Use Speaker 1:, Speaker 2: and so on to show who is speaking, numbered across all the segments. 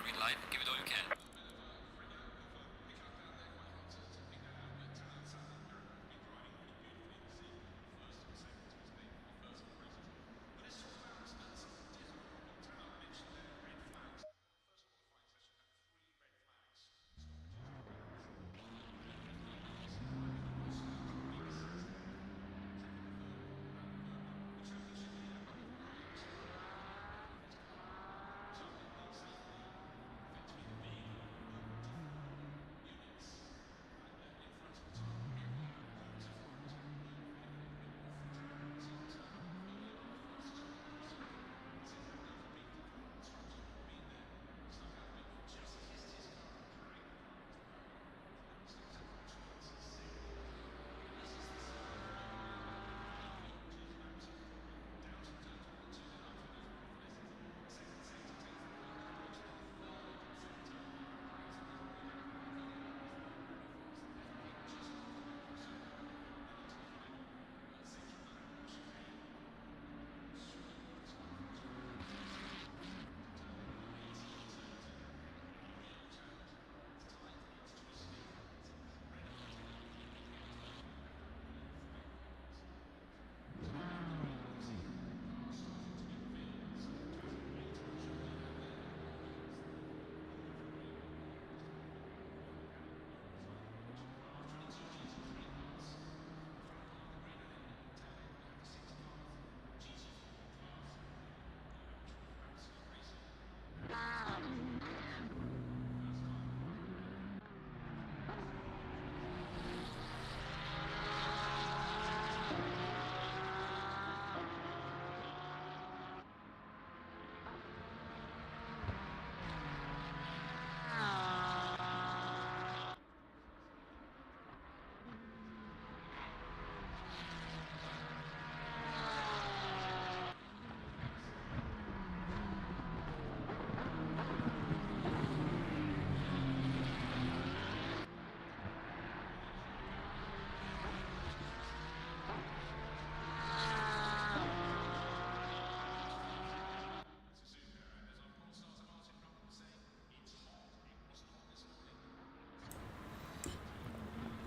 Speaker 1: green light. Give it all you can.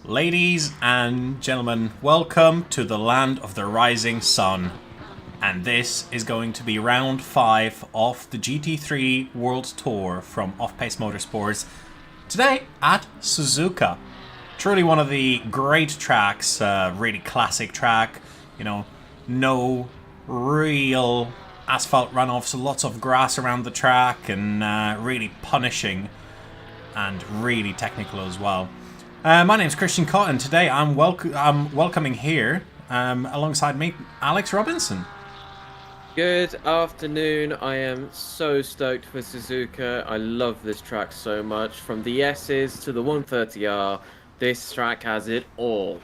Speaker 2: Ladies and gentlemen, welcome to the land of the rising sun. And this is going to be round 5 of the GT3 World Tour from Off-Pace Motorsports. Today at Suzuka. Truly one of the great tracks, really classic track. You know, no real asphalt runoffs, lots of grass around the track, and really punishing and really technical as well. My name's Kristian Kott, and today I'm welcoming here, alongside me, Alex Robinson.
Speaker 3: Good afternoon. I am so stoked for Suzuka. I love this track so much. From the S's to the 130R, this track has it all.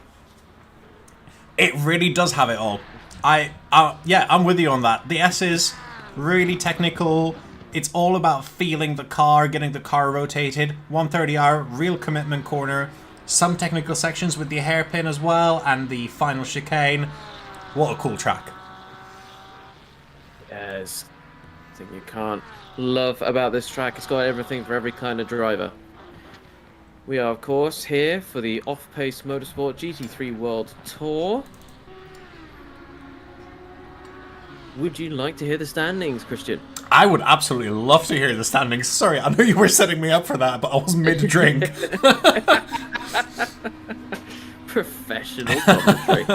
Speaker 2: It really does have it all. Yeah, I'm with you on that. The S's really technical. It's all about feeling the car, getting the car rotated. 130R, real commitment corner. Some technical sections with the hairpin as well, and the final chicane. What a cool track.
Speaker 3: Yes. I think you can't love about this track. It's got everything for every kind of driver. We are, of course, here for the Off-Pace Motorsport GT3 World Tour. Would you like to hear the standings, Kristian?
Speaker 2: I would absolutely love to hear the standings. Sorry, I know you were setting me up for that, but I was mid-drink.
Speaker 3: Professional commentary.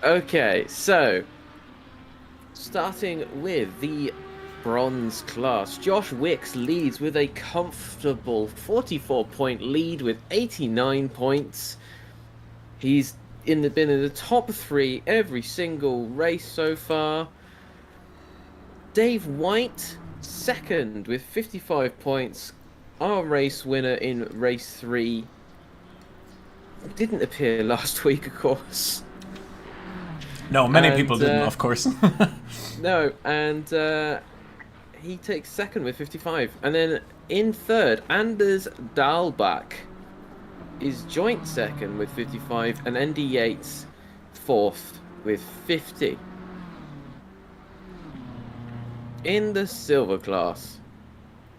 Speaker 3: Okay, so starting with the bronze class, Josh Wicks leads with a comfortable 44-point lead with 89 points. He's been in the top 3 every single race so far. Dave White, second with 55 points. Our race winner in race 3 didn't appear last week, of course.
Speaker 2: No, many people didn't, of course.
Speaker 3: No, and he takes second with 55. And then in third, Anders Dahlbach is joint second with 55, and Andy Yates fourth with 50. In the silver class,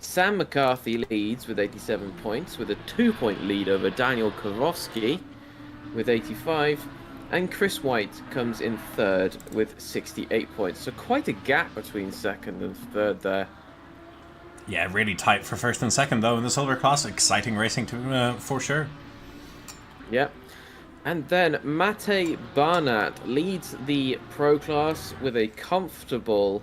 Speaker 3: Sam McCarthy leads with 87 points, with a 2-point lead over Daniel Kowalski with 85. And Chris White comes in third with 68 points. So quite a gap between second and third there.
Speaker 2: Yeah, really tight for first and second, though, in the silver class. Exciting racing, for sure.
Speaker 3: Yep. And then Mate Barnat leads the pro class with a comfortable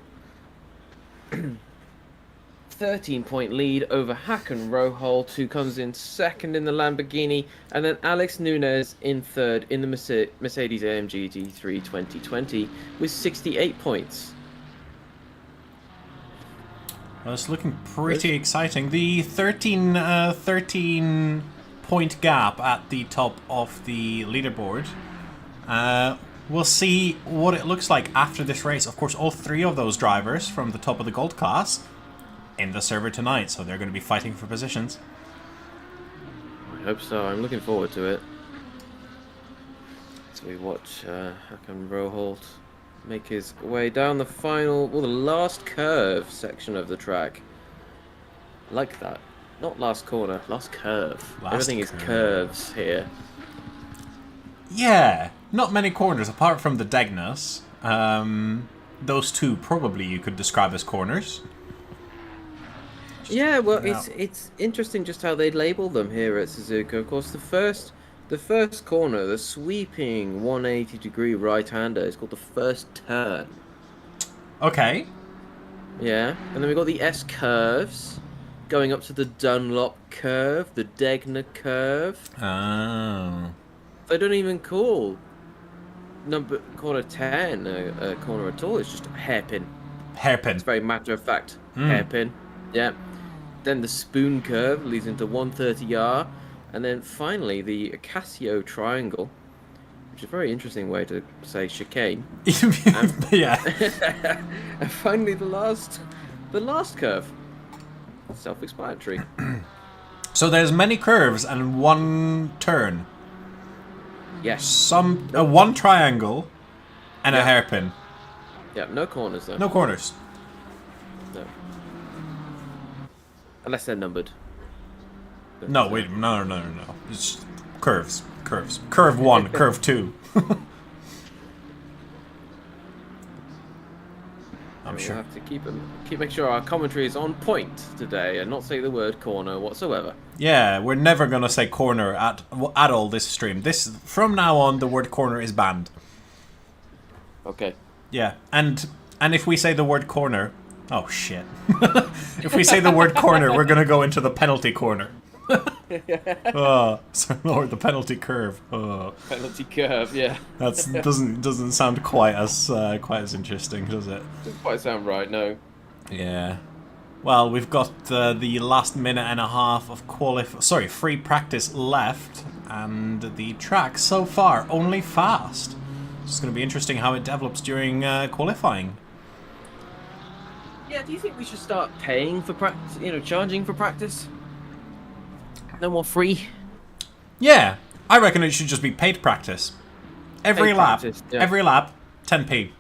Speaker 3: 13-point lead over Hakan Roholt, who comes in second in the Lamborghini, and then Alex Nunez in third in the Mercedes-AMG GT3 2020 with 68 points.
Speaker 2: Well, it's looking pretty exciting. The 13-point gap at the top of the leaderboard. We'll see what it looks like after this race. Of course, all three of those drivers from the top of the gold class in the server tonight, so they're going to be fighting for positions.
Speaker 3: I hope so. I'm looking forward to it. So we watch Hakan Roholt make his way down the final, well, the last curve section of the track. Like that. Not last corner, last curve. Everything is curves here.
Speaker 2: Yeah, not many corners apart from the Degnas. Those two probably you could describe as corners.
Speaker 3: Yeah, well, it's interesting just how they label them here at Suzuka. Of course, the first corner, the sweeping 180-degree right-hander, is called the first turn.
Speaker 2: Okay.
Speaker 3: Yeah, and then we've got the S curves, going up to the Dunlop curve, the Degna curve.
Speaker 2: Oh.
Speaker 3: They don't even call corner 10 a corner at all. It's just a hairpin.
Speaker 2: Hairpin.
Speaker 3: It's very matter of fact. Hairpin. Yeah. Then the spoon curve leads into 130R, and then finally the Casio triangle, which is a very interesting way to say chicane.
Speaker 2: Yeah.
Speaker 3: And finally the last curve. Self-explanatory.
Speaker 2: So there's many curves and one turn.
Speaker 3: Yes.
Speaker 2: One triangle and a hairpin.
Speaker 3: Yeah, no corners though.
Speaker 2: No corners.
Speaker 3: No. Unless they're numbered. But,
Speaker 2: No, wait, no. It's curves. Curve 1, curve 2. I'm sure.
Speaker 3: We'll have to make sure our commentary is on point today and not say the word corner whatsoever.
Speaker 2: Yeah, we're never gonna say corner at all this stream. From now on, the word corner is banned.
Speaker 3: Okay.
Speaker 2: Yeah, and if we say the word corner, oh shit! If we say the word corner, we're gonna go into the penalty corner. Or the penalty curve.
Speaker 3: Penalty curve, yeah.
Speaker 2: That doesn't sound quite as interesting, does it?
Speaker 3: Doesn't quite sound right, no.
Speaker 2: Yeah. Well, we've got the last minute and a half of free practice left, and the track so far only fast. It's going to be interesting how it develops during qualifying.
Speaker 3: Yeah, do you think we should start paying for practice? Charging for practice? No more free?
Speaker 2: Yeah, I reckon it should just be paid practice. Every lap, 10p.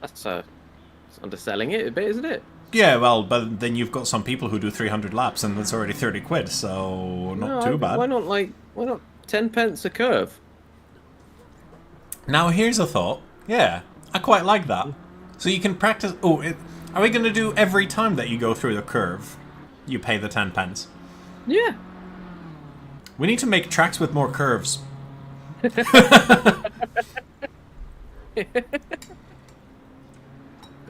Speaker 3: That's underselling it a bit, isn't it?
Speaker 2: Yeah, well, but then you've got some people who do 300 laps, and that's already 30 quid, so not too bad.
Speaker 3: Why not 10 pence a curve?
Speaker 2: Now here's a thought. Yeah, I quite like that. So you can practice. Are we going to do every time that you go through the curve, you pay the 10 pence?
Speaker 3: Yeah.
Speaker 2: We need to make tracks with more curves.
Speaker 3: You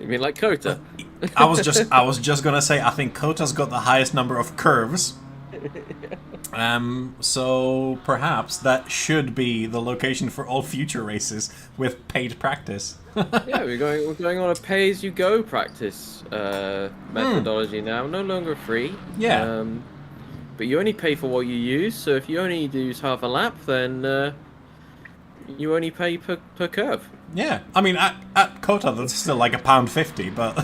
Speaker 3: mean like Kota?
Speaker 2: I was just gonna say I think Kota's got the highest number of curves. So perhaps that should be the location for all future races with paid practice.
Speaker 3: Yeah, we're going on a pay-as-you-go practice methodology now. No longer free.
Speaker 2: Yeah.
Speaker 3: But you only pay for what you use. So if you only use half a lap, then you only pay per curve.
Speaker 2: Yeah, I mean at Kota that's still like £1.50, but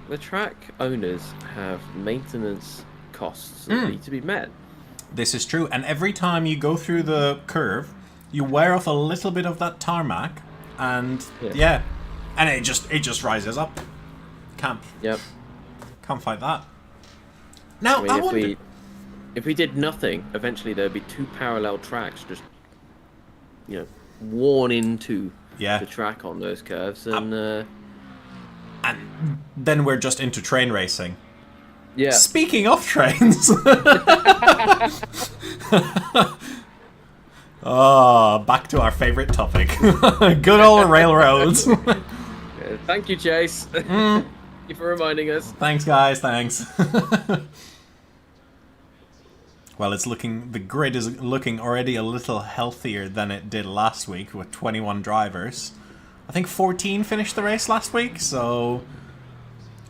Speaker 3: the track owners have maintenance costs that need to be met.
Speaker 2: This is true, and every time you go through the curve, you wear off a little bit of that tarmac, and yeah, and it just rises up. Can't fight that. Now I wonder,
Speaker 3: if we did nothing, eventually there'd be 2 parallel tracks just, you know, worn into the track on those curves, and
Speaker 2: then we're just into train racing.
Speaker 3: Yeah.
Speaker 2: Speaking of trains. Oh, back to our favorite topic. Good old railroads.
Speaker 3: Thank you, Chase. Thank you for reminding us.
Speaker 2: Thanks, guys. Thanks. Well, the grid is looking already a little healthier than it did last week with 21 drivers. I think 14 finished the race last week, so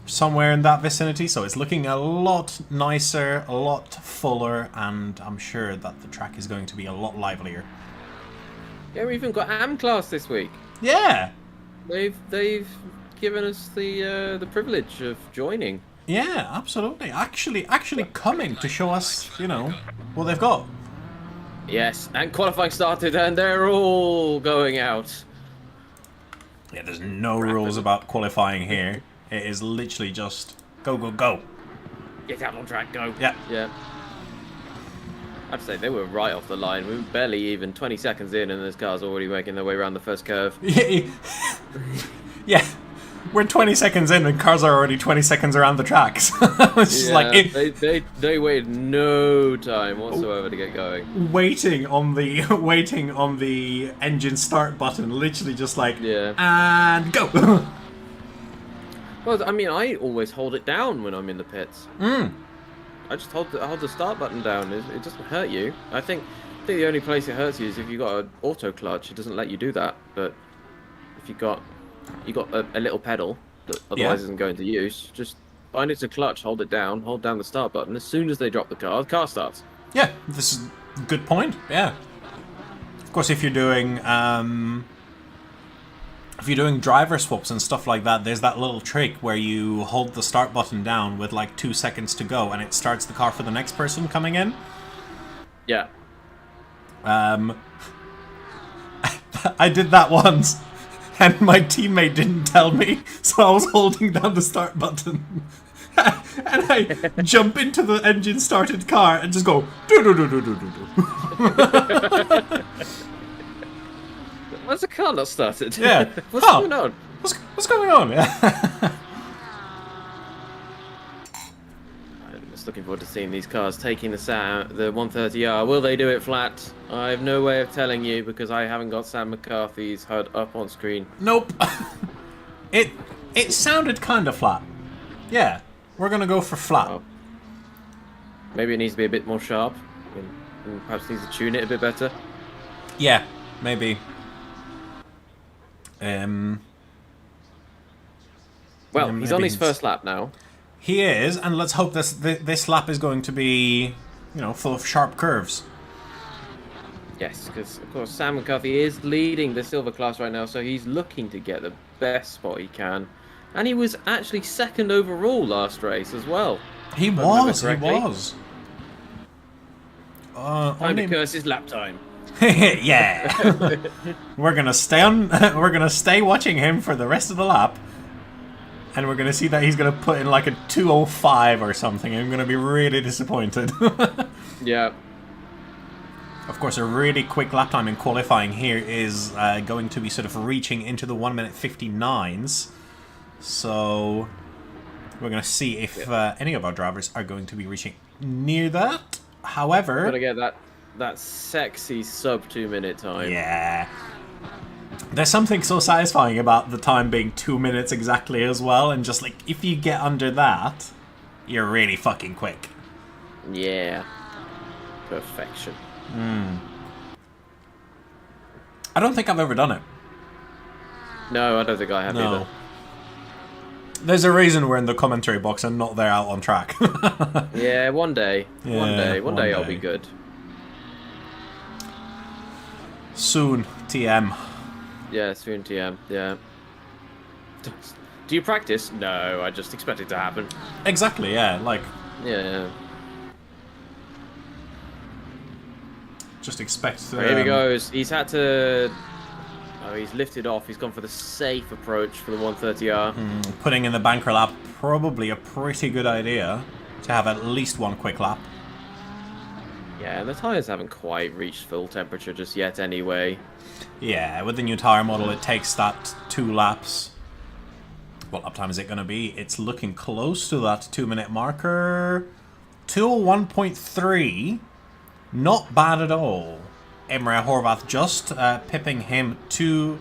Speaker 2: somewhere in that vicinity. So it's looking a lot nicer, a lot fuller, and I'm sure that the track is going to be a lot livelier.
Speaker 3: Yeah, we even got AM class this week.
Speaker 2: Yeah.
Speaker 3: They've given us the privilege of joining.
Speaker 2: Yeah, absolutely. Actually coming to show us, you know, what they've got.
Speaker 3: Yes, and qualifying started, and they're all going out.
Speaker 2: Yeah, there's no rules about qualifying here. It is literally just go, go, go.
Speaker 3: Get out on track, go.
Speaker 2: Yeah.
Speaker 3: Yeah. I'd say they were right off the line. We were barely even 20 seconds in, and this car's already making their way around the first curve.
Speaker 2: Yeah. We're 20 seconds in, and cars are already 20 seconds around the tracks. It's just like
Speaker 3: they waited no time whatsoever to get going.
Speaker 2: Waiting on the engine start button, literally just like and go.
Speaker 3: Well, I mean, I always hold it down when I'm in the pits. I just hold the start button down. It doesn't hurt you. I think the only place it hurts you is if you got an auto clutch. It doesn't let you do that. But if you got a little pedal that otherwise isn't going to use, just find it's a clutch, hold it down, hold down the start button. As soon as they drop the car starts.
Speaker 2: Yeah, this is a good point. Yeah. Of course, if you're doing driver swaps and stuff like that, there's that little trick where you hold the start button down with like 2 seconds to go, and it starts the car for the next person coming in.
Speaker 3: Yeah.
Speaker 2: I did that once, and my teammate didn't tell me, so I was holding down the start button. And I jump into the engine started car and just go do do do do do do do.
Speaker 3: Why's the car not started?
Speaker 2: Yeah.
Speaker 3: What's going on?
Speaker 2: What's going on? Yeah.
Speaker 3: I'm just looking forward to seeing these cars taking the 130R. Will they do it flat? I have no way of telling you because I haven't got Sam McCarthy's HUD up on screen.
Speaker 2: Nope. It sounded kind of flat. Yeah. We're gonna go for flat.
Speaker 3: Oh. Maybe it needs to be a bit more sharp. And perhaps needs to tune it a bit better.
Speaker 2: Yeah, maybe. Well,
Speaker 3: he's on his first lap now.
Speaker 2: He is, and let's hope this lap is going to be, you know, full of sharp curves.
Speaker 3: Yes, because of course Sam McCarthy is leading the silver class right now, so he's looking to get the best spot he can. And he was actually second overall last race as well.
Speaker 2: He was.
Speaker 3: Time to curse his lap time.
Speaker 2: Yeah. We're gonna stay watching him for the rest of the lap, and we're gonna see that he's gonna put in like a 2:05 or something. And I'm gonna be really disappointed.
Speaker 3: Yeah.
Speaker 2: Of course, a really quick lap time in qualifying here is going to be sort of reaching into the 1:59s. So we're gonna see if any of our drivers are going to be reaching near that. However,
Speaker 3: gotta get that sexy sub 2 minute time.
Speaker 2: Yeah. There's something so satisfying about the time being 2 minutes exactly as well, and just like if you get under that, you're really fucking quick.
Speaker 3: Yeah. Perfection.
Speaker 2: I don't think I've ever done it.
Speaker 3: No, I don't think I have either.
Speaker 2: There's a reason we're in the commentary box and not there out on track.
Speaker 3: Yeah, one day.
Speaker 2: Yeah,
Speaker 3: one day I'll be good.
Speaker 2: Soon, TM.
Speaker 3: Yeah, soon TM, yeah. Do you practice? No, I just expect it to happen.
Speaker 2: Exactly, yeah, like...
Speaker 3: Yeah.
Speaker 2: Just expect...
Speaker 3: Here he goes. He's had to Oh, he's lifted off. He's gone for the safe approach for the 130R.
Speaker 2: Putting in the banker lap, probably a pretty good idea to have at least one quick lap.
Speaker 3: Yeah, and the tyres haven't quite reached full temperature just yet anyway.
Speaker 2: Yeah, with the new tyre model, it takes that 2 laps. What lap time is it going to be? It's looking close to that 2-minute marker. 2:01.3. Not bad at all. Emre Horvath just pipping him to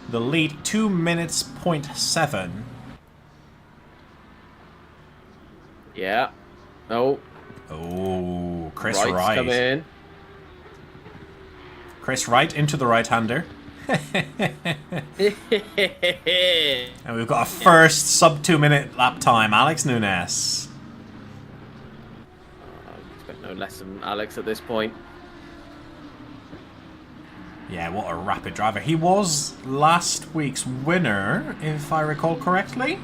Speaker 2: the lead. 2 minutes, 0.7.
Speaker 3: Yeah. Oh.
Speaker 2: Oh, Chris
Speaker 3: Wright's
Speaker 2: Wright.
Speaker 3: come in.
Speaker 2: Chris Wright into the right-hander. And we've got a first sub 2-minute lap time. Alex Nunes.
Speaker 3: I expect no less than Alex at this point.
Speaker 2: Yeah, what a rapid driver. He was last week's winner, if I recall correctly.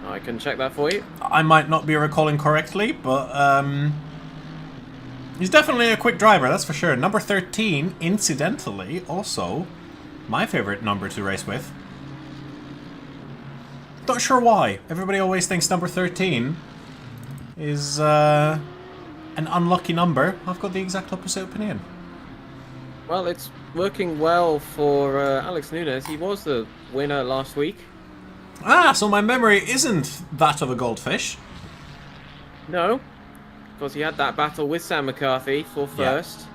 Speaker 3: I can check that for you.
Speaker 2: I might not be recalling correctly, but he's definitely a quick driver, that's for sure. Number 13, incidentally, also my favorite number to race with. Not sure why. Everybody always thinks number 13 is an unlucky number. I've got the exact opposite opinion.
Speaker 3: Well, it's working well for Alex Nunes. He was the winner last week.
Speaker 2: Ah, so my memory isn't that of a goldfish.
Speaker 3: No, because he had that battle with Sam McCarthy for first,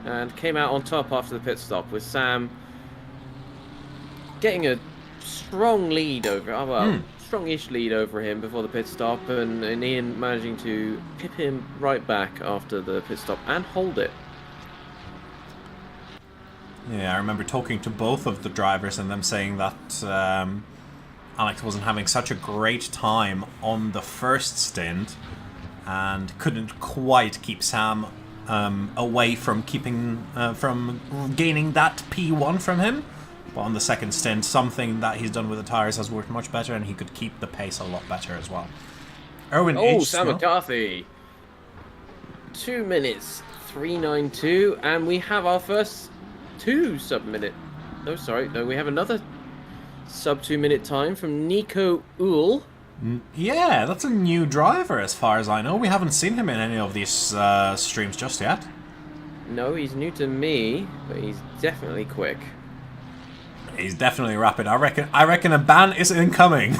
Speaker 3: and came out on top after the pit stop with Sam getting a strong lead over, strongish lead over him before the pit stop, and Ian managing to pip him right back after the pit stop and hold it.
Speaker 2: Yeah, I remember talking to both of the drivers and them saying that Alex wasn't having such a great time on the first stint and couldn't quite keep Sam away from gaining that P1 from him. But on the second stint, something that he's done with the tyres has worked much better, and he could keep the pace a lot better as well. Erwin H.
Speaker 3: Sam McCarthy. 2 minutes 3:92, and we have our first 2 sub-minute. No, sorry, no, we have another sub 2-minute time from Nico Uhl.
Speaker 2: Yeah, that's a new driver as far as I know. We haven't seen him in any of these streams just yet.
Speaker 3: No, he's new to me, but he's definitely quick.
Speaker 2: He's definitely rapid. I reckon a ban is incoming.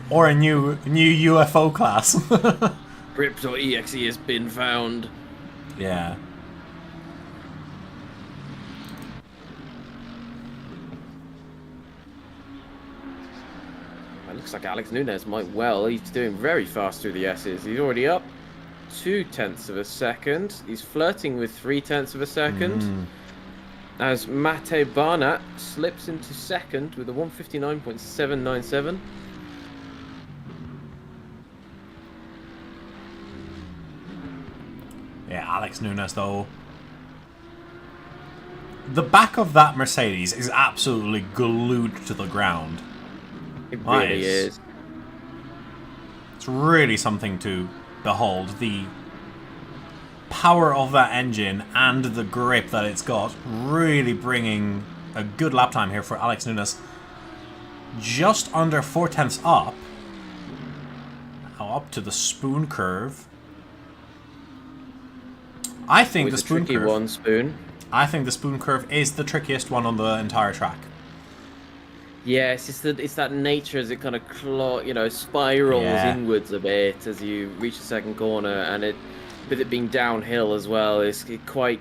Speaker 2: Or a new UFO class.
Speaker 3: Crypto.exe has been found.
Speaker 2: Yeah.
Speaker 3: It looks like Alex Nunes might well. He's doing very fast through the S's. He's already up 0.2 of a second. He's flirting with 0.3 of a second. As Mate Barnat slips into second with a 1:59.797.
Speaker 2: Yeah, Alex Nunes though. The back of that Mercedes is absolutely glued to the ground.
Speaker 3: It really is.
Speaker 2: It's really something to behold. The power of that engine and the grip that it's got, really bringing a good lap time here for Alex Nunes. Just under 0.4 up. Now up to the spoon curve. I think the spoon curve. I think the spoon curve is the trickiest one on the entire track.
Speaker 3: Yes, it's that nature as it kind of spirals inwards a bit as you reach the second corner, and with it being downhill as well, it's quite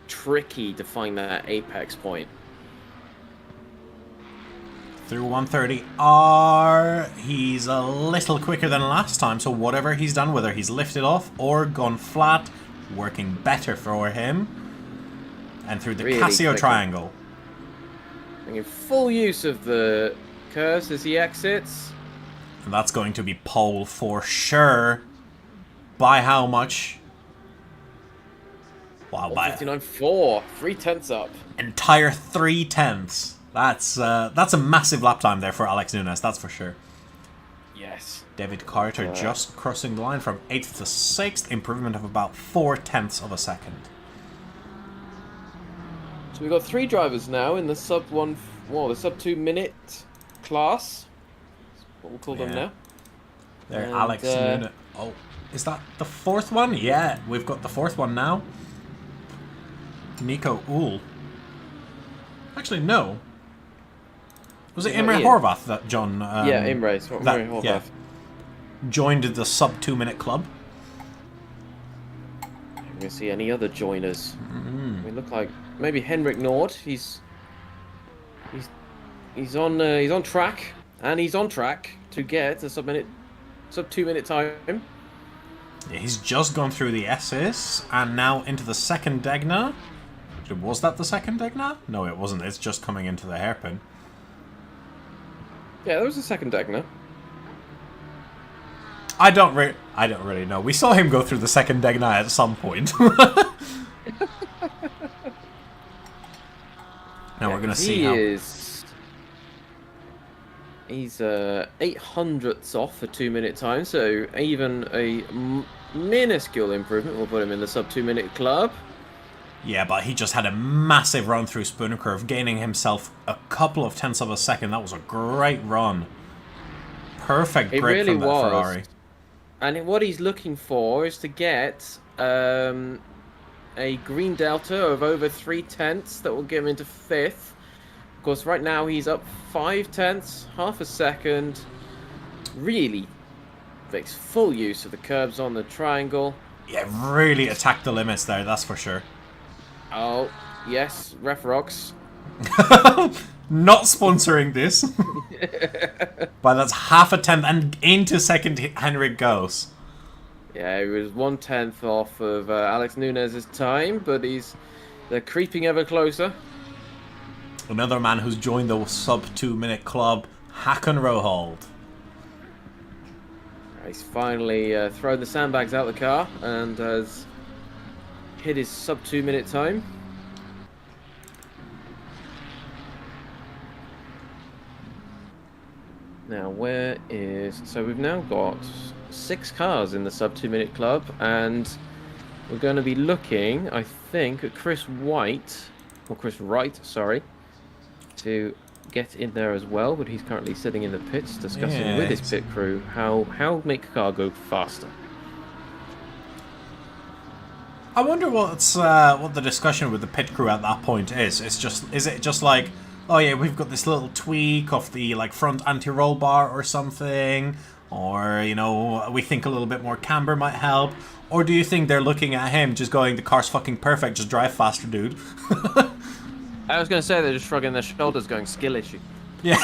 Speaker 3: tricky to find that apex point.
Speaker 2: Through 130R, he's a little quicker than last time, so whatever he's done, whether he's lifted off or gone flat, working better for him. And through the really Casio triangle.
Speaker 3: Making full use of the curves as he exits.
Speaker 2: And that's going to be pole for sure. By how much? Wow, by
Speaker 3: 59.4, 0.3 up.
Speaker 2: Entire 0.3. That's a massive lap time there for Alex Nunes, that's for sure.
Speaker 3: Yes, Yes.
Speaker 2: David Carter just crossing the line from 8th to 6th, improvement of about 0.4 of a second.
Speaker 3: So we've got 3 drivers now in the sub 2 minute class. That's what we'll call them now.
Speaker 2: There,
Speaker 3: And,
Speaker 2: Alex Nuna. Oh, is that the 4th one? Yeah, we've got the 4th one now. Nico Uhl. Actually, no. Was it Imre Horvath that John...
Speaker 3: yeah, Imre Horvath.
Speaker 2: Yeah, joined the sub 2 minute club.
Speaker 3: I'm going to see any other joiners. We look like maybe Henrik Nord. He's on track, and he's on track to get a sub 2 minute time.
Speaker 2: Yeah, he's just gone through the S's and now into the second Degna. Was that the second Degna? No, it wasn't. It's just coming into the hairpin.
Speaker 3: Yeah, there was a second Degna.
Speaker 2: I don't really know. We saw him go through the second Degna at some point. Now we're gonna see how
Speaker 3: he's 800ths off for 2 minute time, so even a minuscule improvement will put him in the sub 2 minute club.
Speaker 2: Yeah, but he just had a massive run through Spoon Curve, gaining himself a couple of tenths of a second. That was a great run. Perfect grip
Speaker 3: really
Speaker 2: from that
Speaker 3: was.
Speaker 2: Ferrari.
Speaker 3: And what he's looking for is to get a green delta of over 3/10 that will get him into 5th. Of course, right now he's up 5/10, half a second. Really makes full use of the curbs on the triangle.
Speaker 2: Yeah, really attacked the limits there, that's for sure.
Speaker 3: Oh, yes, Ref Rocks.
Speaker 2: Not sponsoring this. But that's half a tenth and into second Henrik goes.
Speaker 3: Yeah, he was 1/10 off of Alex Nunez's time, but they're creeping ever closer.
Speaker 2: Another man who's joined the sub 2 minute club, Håkon Roholt.
Speaker 3: He's finally thrown the sandbags out the car and has hit his sub 2 minute time. Now, so we've now got 6 cars in the sub 2 minute club, and we're going to be looking, I think, at Chris Wright, to get in there as well, but he's currently sitting in the pits discussing with his pit crew how make a car go faster.
Speaker 2: I wonder what the discussion with the pit crew at that point is. Is it just like, oh yeah, we've got this little tweak of the front anti-roll bar or something, or we think a little bit more camber might help, or do you think they're looking at him just going, the car's fucking perfect, just drive faster, dude?
Speaker 3: I was going to say they're just shrugging their shoulders going, skill issue.
Speaker 2: Yeah.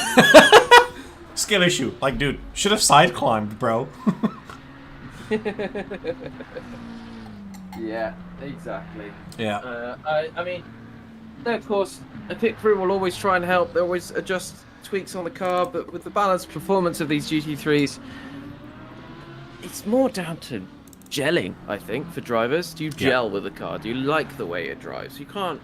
Speaker 2: Skill issue. Like, dude, should have side climbed, bro.
Speaker 3: Yeah, exactly.
Speaker 2: Yeah.
Speaker 3: I mean, of course, a pit crew will always try and help. They always adjust tweaks on the car, but with the balanced performance of these GT3s, it's more down to gelling, I think, for drivers. Do you gel with the car? Do you like the way it drives? You can't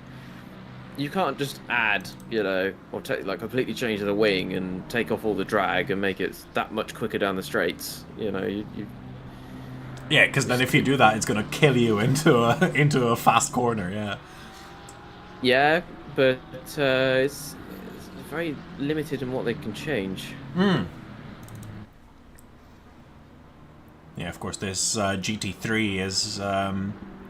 Speaker 3: just add, or completely change the wing and take off all the drag and make it that much quicker down the straights.
Speaker 2: Yeah, because then if you do that, it's gonna kill you into a fast corner. Yeah.
Speaker 3: Yeah, but it's very limited in what they can change.
Speaker 2: Yeah, of course, this GT3 is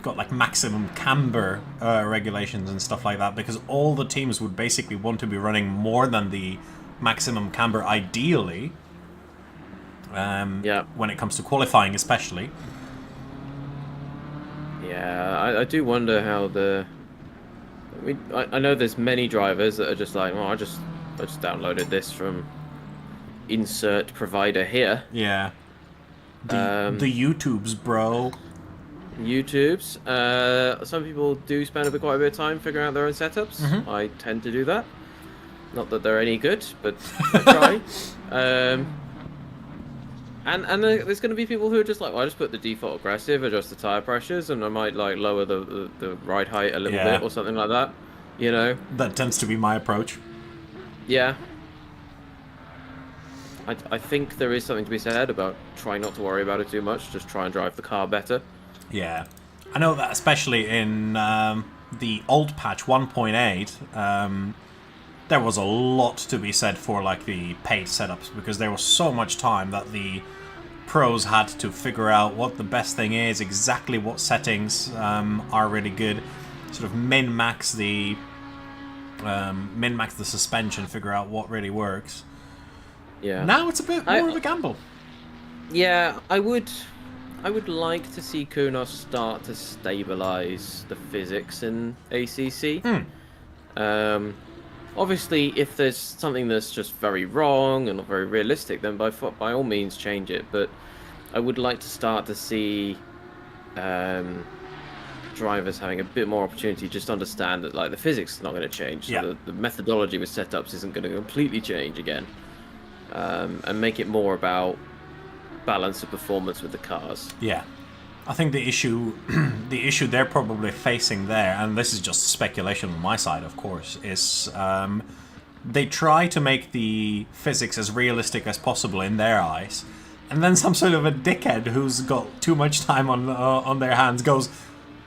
Speaker 2: got maximum camber regulations and stuff like that, because all the teams would basically want to be running more than the maximum camber ideally. When it comes to qualifying, especially.
Speaker 3: Yeah, I do wonder how I know there's many drivers that are just like, I just downloaded this from insert provider here.
Speaker 2: Yeah. The YouTubes, bro.
Speaker 3: YouTubes. Some people do spend quite a bit of time figuring out their own setups.
Speaker 2: Mm-hmm.
Speaker 3: I tend to do that. Not that they're any good, but I try. And there's going to be people who are just like, well, I just put the default aggressive, adjust the tire pressures, and I might lower the ride height a little bit or something like that.
Speaker 2: That tends to be my approach.
Speaker 3: Yeah. I think there is something to be said about trying not to worry about it too much. Just try and drive the car better.
Speaker 2: Yeah. I know that especially in the old patch 1.8, there was a lot to be said for like the paid setups, because there was so much time that the pros had to figure out what the best thing is, exactly what settings are really good, sort of min-max the suspension, figure out what really works.
Speaker 3: Yeah.
Speaker 2: Now it's a bit more of a gamble.
Speaker 3: Yeah, I would like to see Kunos start to stabilize the physics in ACC. Obviously, if there's something that's just very wrong and not very realistic, then by all means change it. But I would like to start to see drivers having a bit more opportunity, just to understand that like the physics is not going to change. So
Speaker 2: Yeah.
Speaker 3: the methodology with setups isn't going to completely change again. And make it more about balance of performance with the cars.
Speaker 2: Yeah. I think the issue they're probably facing there, and this is just speculation on my side, of course, is they try to make the physics as realistic as possible in their eyes, and then some sort of a dickhead who's got too much time on their hands goes,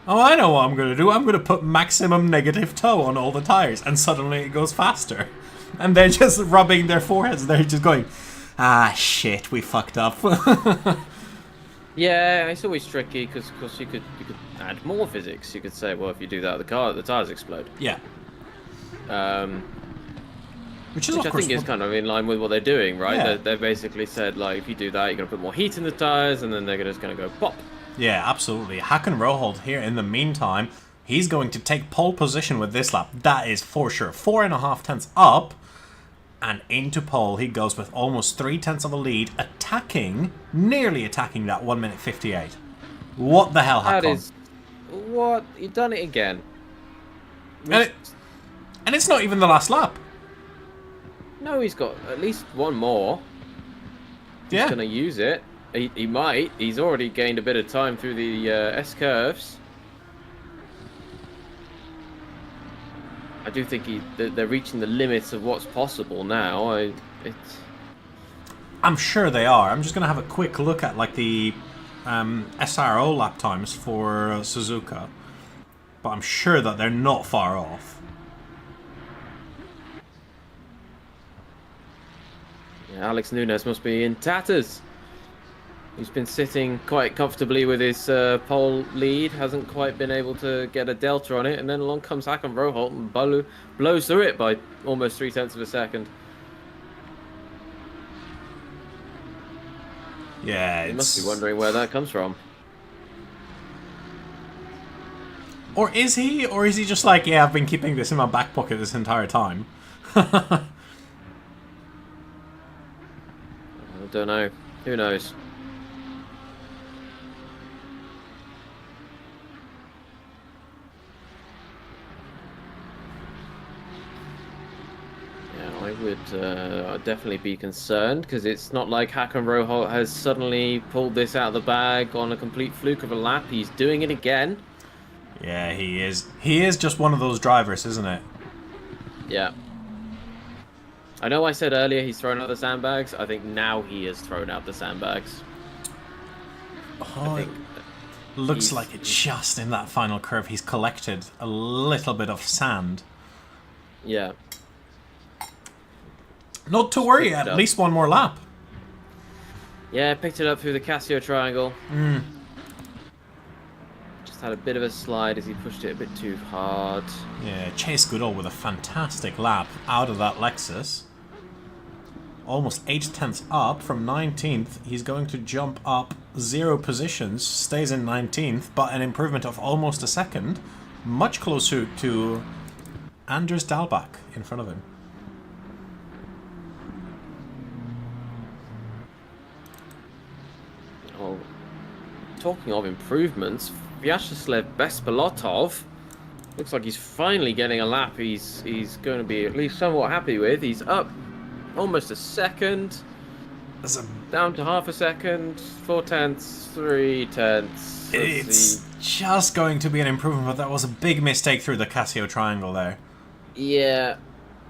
Speaker 2: "Oh, I know what I'm going to do. I'm going to put maximum negative toe on all the tires," and suddenly it goes faster. And they're just rubbing their foreheads. They're just going, "Ah, shit, we fucked up."
Speaker 3: Yeah, it's always tricky because you could add more physics. You could say, well, if you do that, the tires explode.
Speaker 2: Yeah. Which
Speaker 3: Which I think is kind of in line with what they're doing, right?
Speaker 2: Yeah.
Speaker 3: They've basically said, like, if you do that, you're going to put more heat in the tires, and then they're just going to go pop.
Speaker 2: Yeah, absolutely. Hakan Roholt here in the meantime, he's going to take pole position with this lap. That is for sure. 4.5 tenths up. And into pole he goes with almost 3 tenths of a lead, nearly attacking that 1 minute 58. What the hell, Hakan?
Speaker 3: That is... What? You've done it again.
Speaker 2: And it's not even the last lap.
Speaker 3: No, he's got at least one more. He's
Speaker 2: Yeah.
Speaker 3: going to use it. He might. He's already gained a bit of time through the S-curves. I do think they're reaching the limits of what's possible now.
Speaker 2: I'm sure they are. I'm just going to have a quick look at like the SRO lap times for Suzuka. But I'm sure that they're not far off.
Speaker 3: Yeah, Alex Nunes must be in tatters. He's been sitting quite comfortably with his pole lead, hasn't quite been able to get a delta on it, and then along comes Hakan Roholt and blows through it by almost 3 tenths of a second.
Speaker 2: Yeah,
Speaker 3: You must be wondering where that comes from.
Speaker 2: Or is he? Or is he just like, yeah, I've been keeping this in my back pocket this entire time?
Speaker 3: I don't know. Who knows? I would definitely be concerned, because it's not like Hakan Roholt has suddenly pulled this out of the bag on a complete fluke of a lap. He's doing it again.
Speaker 2: Yeah, he is. He is just one of those drivers, isn't it?
Speaker 3: Yeah. I know I said earlier he's thrown out the sandbags. I think now he has thrown out the sandbags.
Speaker 2: Oh, it looks like it just in that final curve he's collected a little bit of sand.
Speaker 3: Yeah.
Speaker 2: Not to worry, at least one more lap.
Speaker 3: Yeah, picked it up through the Casio triangle. Just had a bit of a slide as he pushed it a bit too hard.
Speaker 2: Yeah, Chase Goodall with a fantastic lap out of that Lexus. Almost 8 tenths up from 19th. He's going to jump up 0 positions, stays in 19th, but an improvement of almost a second. Much closer to Anders Dahlbach in front of him.
Speaker 3: Oh, talking of improvements, Vyacheslav Bespilotov looks like he's finally getting a lap he's going to be at least somewhat happy with. He's up almost a second, down to half a second, 4 tenths, 3 tenths.
Speaker 2: It's just going to be an improvement, but that was a big mistake through the Casio triangle there.
Speaker 3: Yeah,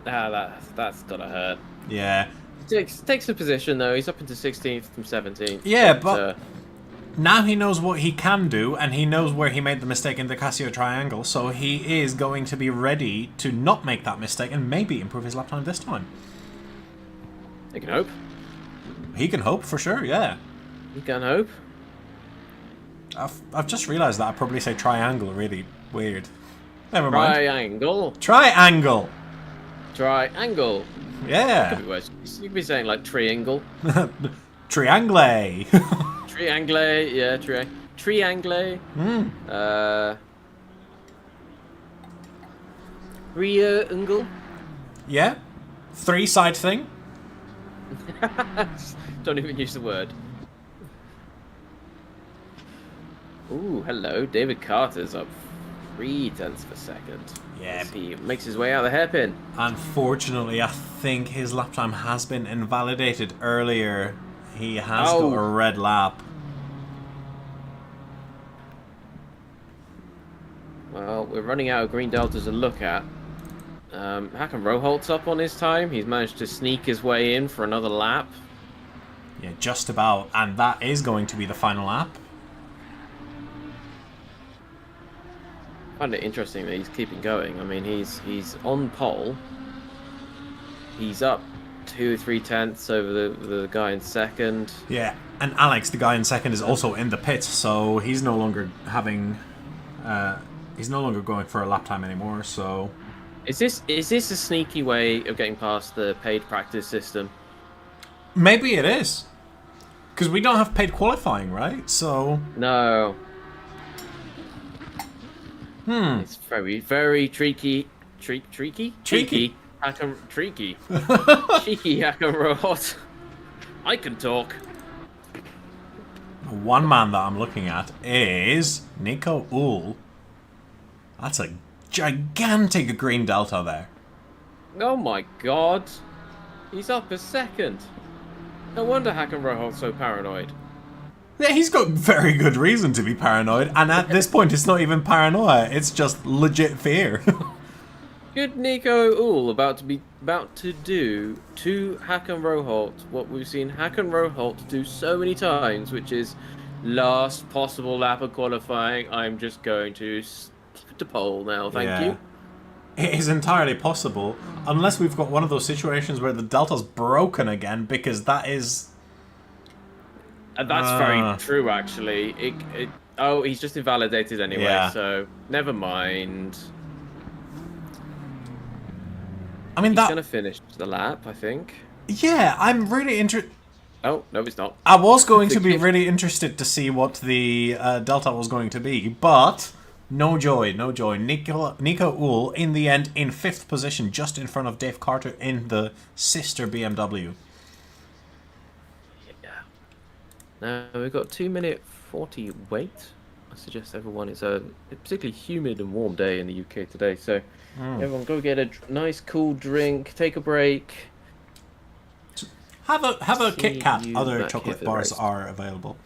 Speaker 3: that's gotta hurt.
Speaker 2: Yeah,
Speaker 3: Takes a position though. He's up into 16th from 17th.
Speaker 2: Yeah, but now he knows what he can do, and he knows where he made the mistake in the Casio Triangle, so he is going to be ready to not make that mistake and maybe improve his lap time this time.
Speaker 3: He can hope.
Speaker 2: He can hope, for sure, yeah.
Speaker 3: He can hope.
Speaker 2: I've just realised that I probably say triangle really weird. Never mind.
Speaker 3: Triangle.
Speaker 2: Triangle!
Speaker 3: Triangle.
Speaker 2: Yeah.
Speaker 3: Could be worse. You could be saying like triangle.
Speaker 2: Triangle!
Speaker 3: Triangle, yeah, triangle. Triangle.
Speaker 2: Yeah? Three-side thing?
Speaker 3: Don't even use the word. Ooh, hello. David Carter's up 0.3 of a second.
Speaker 2: Yeah.
Speaker 3: As he makes his way out of the hairpin.
Speaker 2: Unfortunately, I think his lap time has been invalidated earlier. He has got a red lap.
Speaker 3: Well, we're running out of green deltas to look at. Hakan Roholt's up on his time. He's managed to sneak his way in for another lap.
Speaker 2: Yeah, just about. And that is going to be the final lap.
Speaker 3: I find it interesting that he's keeping going. I mean, he's on pole. He's up 2-3 tenths over the guy in second.
Speaker 2: Yeah, and Alex, the guy in second, is also in the pits, so he's no longer having... he's no longer going for a lap time anymore, so...
Speaker 3: Is this a sneaky way of getting past the paid practice system?
Speaker 2: Maybe it is. Because we don't have paid qualifying, right? So...
Speaker 3: No. It's very, very tricky. Tricky?
Speaker 2: Cheeky.
Speaker 3: Cheeky Hakan Rohot. I can talk.
Speaker 2: One man that I'm looking at is Nico Uhl. That's a gigantic green delta there.
Speaker 3: Oh my god. He's up a second. No wonder Hakan Roholt's so paranoid.
Speaker 2: Yeah, he's got very good reason to be paranoid, and at this point it's not even paranoia, it's just legit fear.
Speaker 3: Good Nico Uhl about to do to Hakan Roholt what we've seen Hakan Roholt do so many times, which is last possible lap of qualifying. I'm just going to skip to pole now, thank you.
Speaker 2: It is entirely possible, unless we've got one of those situations where the delta's broken again, because that is...
Speaker 3: That's very true, actually. Oh, he's just invalidated anyway, so never mind.
Speaker 2: I mean,
Speaker 3: he's going to finish the lap, I think.
Speaker 2: Yeah, I'm really interested...
Speaker 3: Oh, no, he's not.
Speaker 2: I was going to be really interested to see what the delta was going to be, but no joy, no joy. Nico Uhl, in the end, in 5th position, just in front of Dave Carter in the sister BMW.
Speaker 3: Now we've got 2-minute 40 wait. I suggest everyone, it's a particularly humid and warm day in the UK today, so everyone go get a nice cool drink, take a break.
Speaker 2: Have a Kit Kat. Other chocolate bars are available.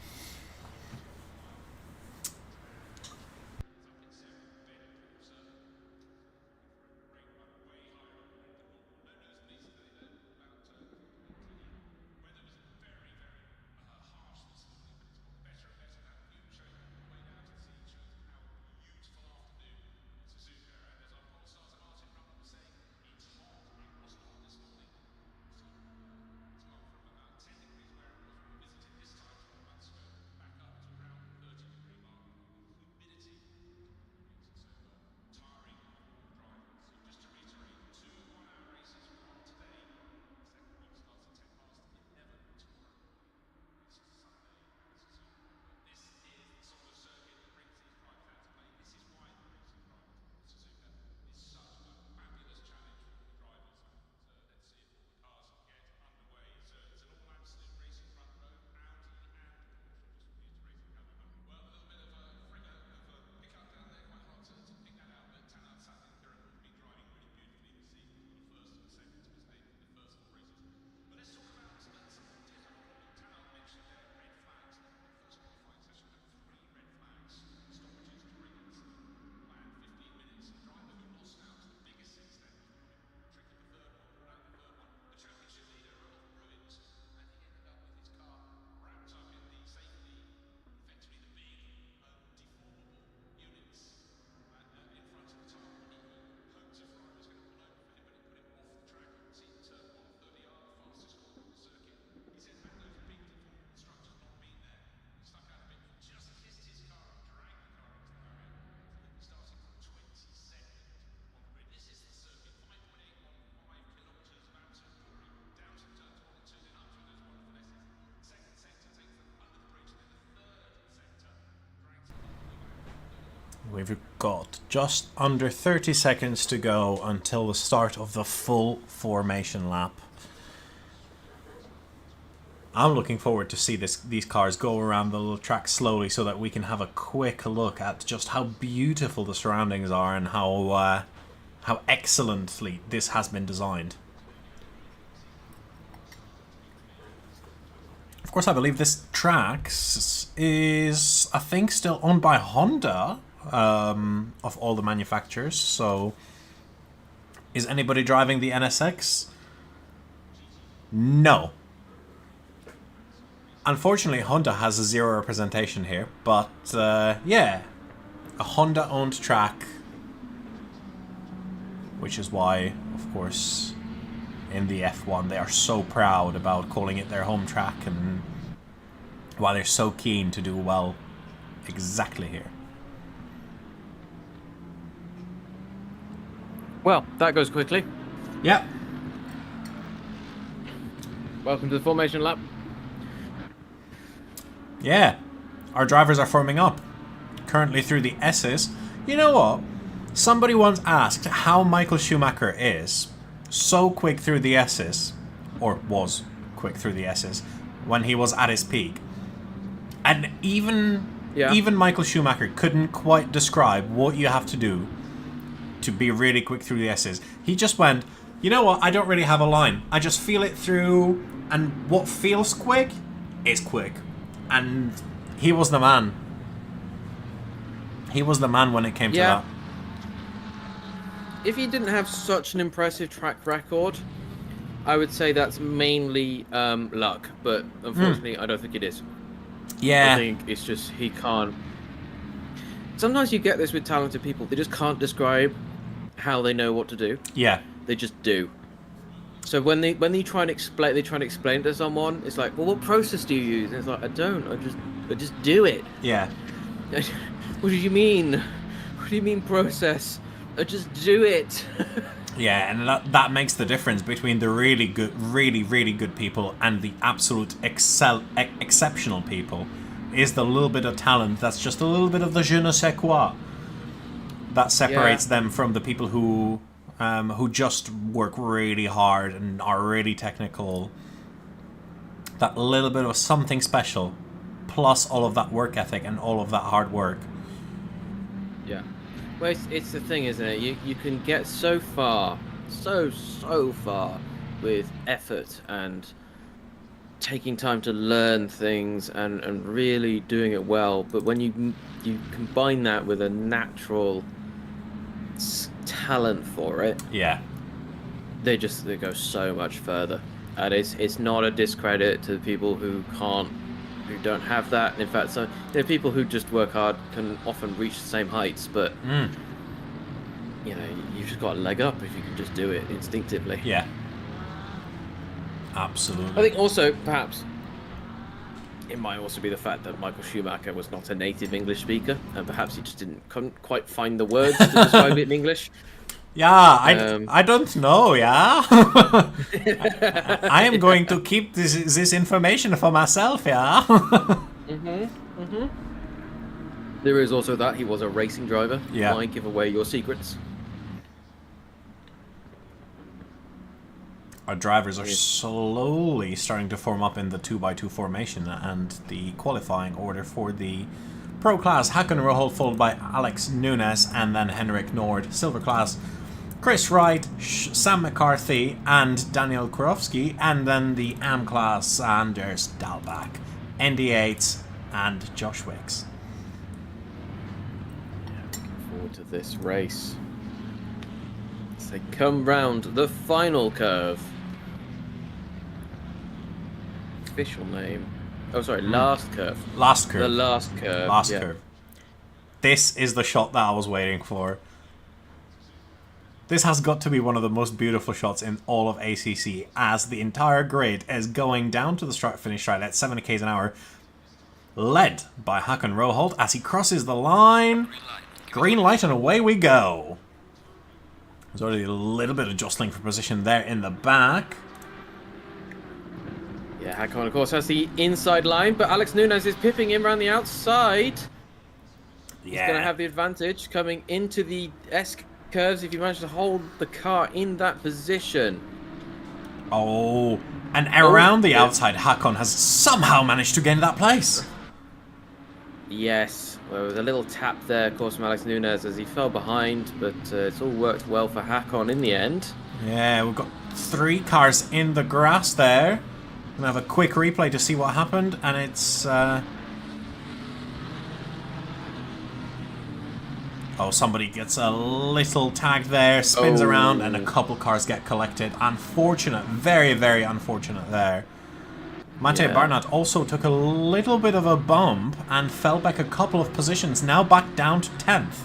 Speaker 2: We've got just under 30 seconds to go until the start of the full formation lap. I'm looking forward to see these cars go around the little track slowly so that we can have a quick look at just how beautiful the surroundings are and how excellently this has been designed. Of course, I believe this track is, I think, still owned by Honda, of all the manufacturers. So, is anybody driving the NSX? No. Unfortunately, Honda has a zero representation here, but yeah, a Honda-owned track, which is why, of course, in the F1 they are so proud about calling it their home track, and why they're so keen to do well exactly here.
Speaker 3: Well, that goes quickly.
Speaker 2: Yeah.
Speaker 3: Welcome to the formation lap.
Speaker 2: Yeah. Our drivers are forming up. Currently through the S's. You know what? Somebody once asked how Michael Schumacher is so quick through the S's, or was quick through the S's, when he was at his peak. And even Michael Schumacher couldn't quite describe what you have to do to be really quick through the S's. He just went, you know what, I don't really have a line. I just feel it through, and what feels quick is quick. And he was the man. He was the man when it came to that.
Speaker 3: If he didn't have such an impressive track record, I would say that's mainly luck. But unfortunately, I don't think it is.
Speaker 2: Yeah.
Speaker 3: I think it's just he can't. Sometimes you get this with talented people. They just can't describe how they know what to do.
Speaker 2: Yeah.
Speaker 3: They just do. So when they try and explain, it to someone. It's like, well, what process do you use? And it's like, I don't. I just do it.
Speaker 2: Yeah.
Speaker 3: What do you mean? What do you mean process? I just do it.
Speaker 2: Yeah, and that makes the difference between the really good, really good people and the absolute exceptional people. Is the little bit of talent that's just a little bit of the je ne sais quoi that separates them from the people who just work really hard and are really technical. That little bit of something special, plus all of that work ethic and all of that hard work.
Speaker 3: Yeah. Well, it's the thing, isn't it? You can get so far, so far with effort and taking time to learn things and really doing it well. But when you combine that with a natural talent for it, they go so much further. And it's not a discredit to people who don't have that. And in fact, so people who just work hard can often reach the same heights, but you know, you've just got a leg up if you can just do it instinctively.
Speaker 2: Yeah. Absolutely.
Speaker 3: I think also, perhaps, it might also be the fact that Michael Schumacher was not a native English speaker, and perhaps he just couldn't quite find the words to describe it in English.
Speaker 2: Yeah, I don't know, yeah? I am going to keep this information for myself, yeah?
Speaker 3: There is also that he was a racing driver.
Speaker 2: Yeah.
Speaker 3: Why give away your secrets?
Speaker 2: Our drivers are slowly starting to form up in the 2x2 formation, and the qualifying order for the Pro class, Hakan Roholt, followed by Alex Nunes, and then Henrik Nord. Silver class, Chris Wright, Sam McCarthy, and Daniel Kurowski, and then the AM class, Anders Dahlbach, ND8, and Josh Wicks.
Speaker 3: Looking forward to this race. As they come round the final curve. Official name. Oh, sorry, last curve.
Speaker 2: Last curve.
Speaker 3: The last curve.
Speaker 2: Last curve. This is the shot that I was waiting for. This has got to be one of the most beautiful shots in all of ACC, as the entire grid is going down to the finish straight at 70 km an hour, led by Hakan Roholt as he crosses the line. Green light, and away we go. There's already a little bit of jostling for position there in the back.
Speaker 3: Yeah, Hakan, of course, has the inside line, but Alex Nunes is pipping him around the outside. He's going to have the advantage coming into the S curves if you manage to hold the car in that position.
Speaker 2: Oh, and around the outside, Haakon has somehow managed to gain that place.
Speaker 3: Yes, well, with a little tap there, of course, from Alex Nunes as he fell behind, but it's all worked well for Haakon in the end.
Speaker 2: Yeah, we've got 3 cars in the grass there. Gonna have a quick replay to see what happened, and it's... Oh, somebody gets a little tag there, spins around, and a couple cars get collected. Unfortunate, very, very unfortunate there. Matej Barnat also took a little bit of a bump and fell back a couple of positions, now back down to 10th.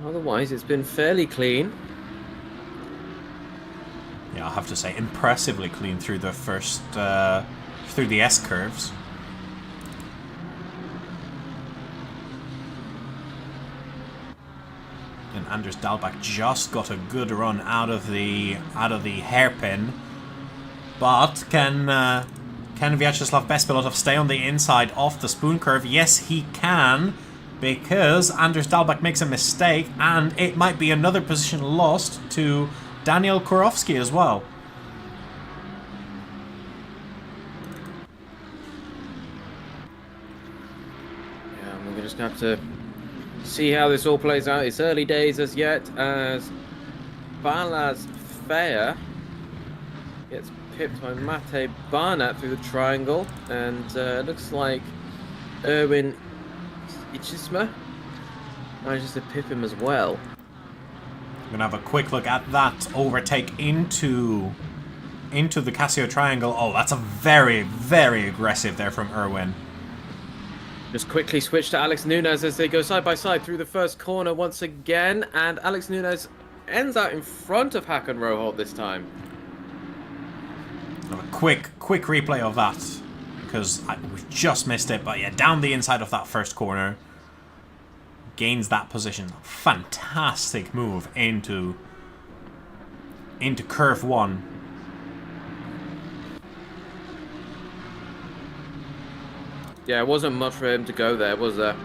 Speaker 3: Otherwise, it's been fairly clean.
Speaker 2: Yeah, I'll have to say, impressively clean through the first, through the S-curves. And Anders Dahlbach just got a good run out of the hairpin, but can Vyacheslav Bespilotov stay on the inside off the spoon curve? Yes, he can, because Anders Dahlbach makes a mistake, and it might be another position lost to Daniel Kurowski as well.
Speaker 3: Yeah, we're just going to have to see how this all plays out. It's early days as yet, as Balaz Fair gets pipped by Matej Barnat through the triangle, and looks like Erwin Ichisma manages to pip him as well.
Speaker 2: I'm gonna have a quick look at that overtake into the Casio triangle. Oh, that's a very, very aggressive there from Erwin.
Speaker 3: Just quickly switch to Alex Nunes as they go side by side through the first corner once again, and Alex Nunes ends out in front of Haakon Roholt this time.
Speaker 2: A quick replay of that, because we've just missed it, but yeah, down the inside of that first corner, gains that position. Fantastic move into curve 1.
Speaker 3: Yeah, it wasn't much for him to go there, was there?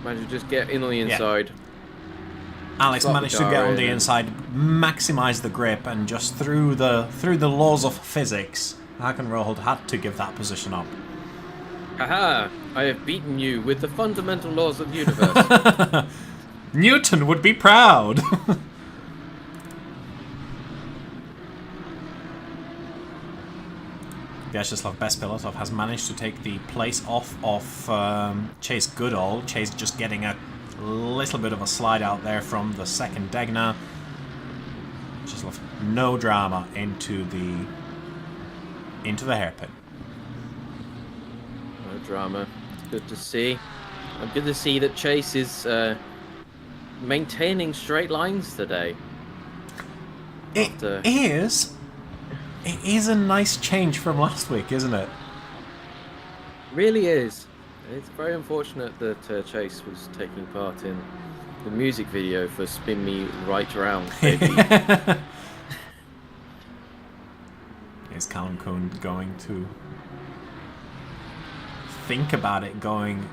Speaker 3: Managed to just get in on the inside.
Speaker 2: Yeah. Alex managed to get on the inside, maximize the grip, and just through the laws of physics, Haakon Roholt had to give that position up.
Speaker 3: Haha! I have beaten you with the fundamental laws of the universe.
Speaker 2: Newton would be proud. Vyacheslav Bespilotov has managed to take the place off of Chase Goodall. Chase just getting a little bit of a slide out there from the second Degna. Just no drama into the hairpin.
Speaker 3: No drama. Good to see. Good to see that Chase is maintaining straight lines today.
Speaker 2: It is a nice change from last week, isn't it?
Speaker 3: Really is. It's very unfortunate that Chase was taking part in the music video for Spin Me Right Round, baby.
Speaker 2: Is Callum Cohn going to think about it going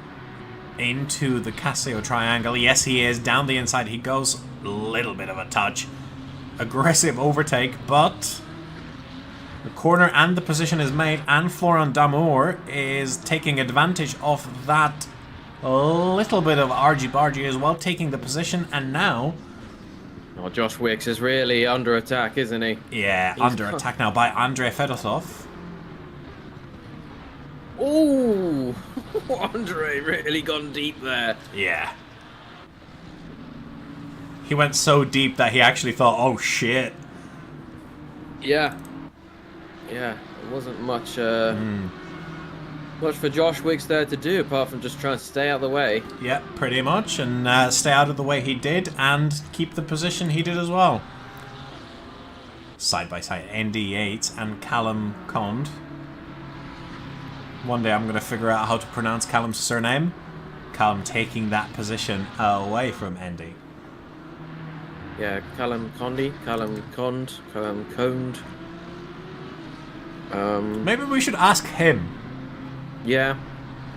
Speaker 2: into the Casio triangle? Yes, he is. Down the inside he goes. A little bit of a touch. Aggressive overtake, but the corner and the position is made, and Florent Damour is taking advantage of that little bit of argy-bargy as well, taking the position, and now...
Speaker 3: Oh, Josh Wicks is really under attack, isn't he?
Speaker 2: Yeah, under attack now by Andrei Fedotov.
Speaker 3: Ooh! Andrei really gone deep there.
Speaker 2: Yeah. He went so deep that he actually thought, oh shit.
Speaker 3: Yeah. Yeah, it wasn't much much for Josh Wicks there to do, apart from just trying to stay out of the way.
Speaker 2: Yeah, pretty much, and stay out of the way he did, and keep the position he did as well. Side by side, ND Yates and Callum Cond. One day I'm going to figure out how to pronounce Callum's surname. Callum taking that position away from ND.
Speaker 3: Yeah, Callum Condi, Callum Cond, Callum Coned.
Speaker 2: Maybe we should ask him.
Speaker 3: Yeah,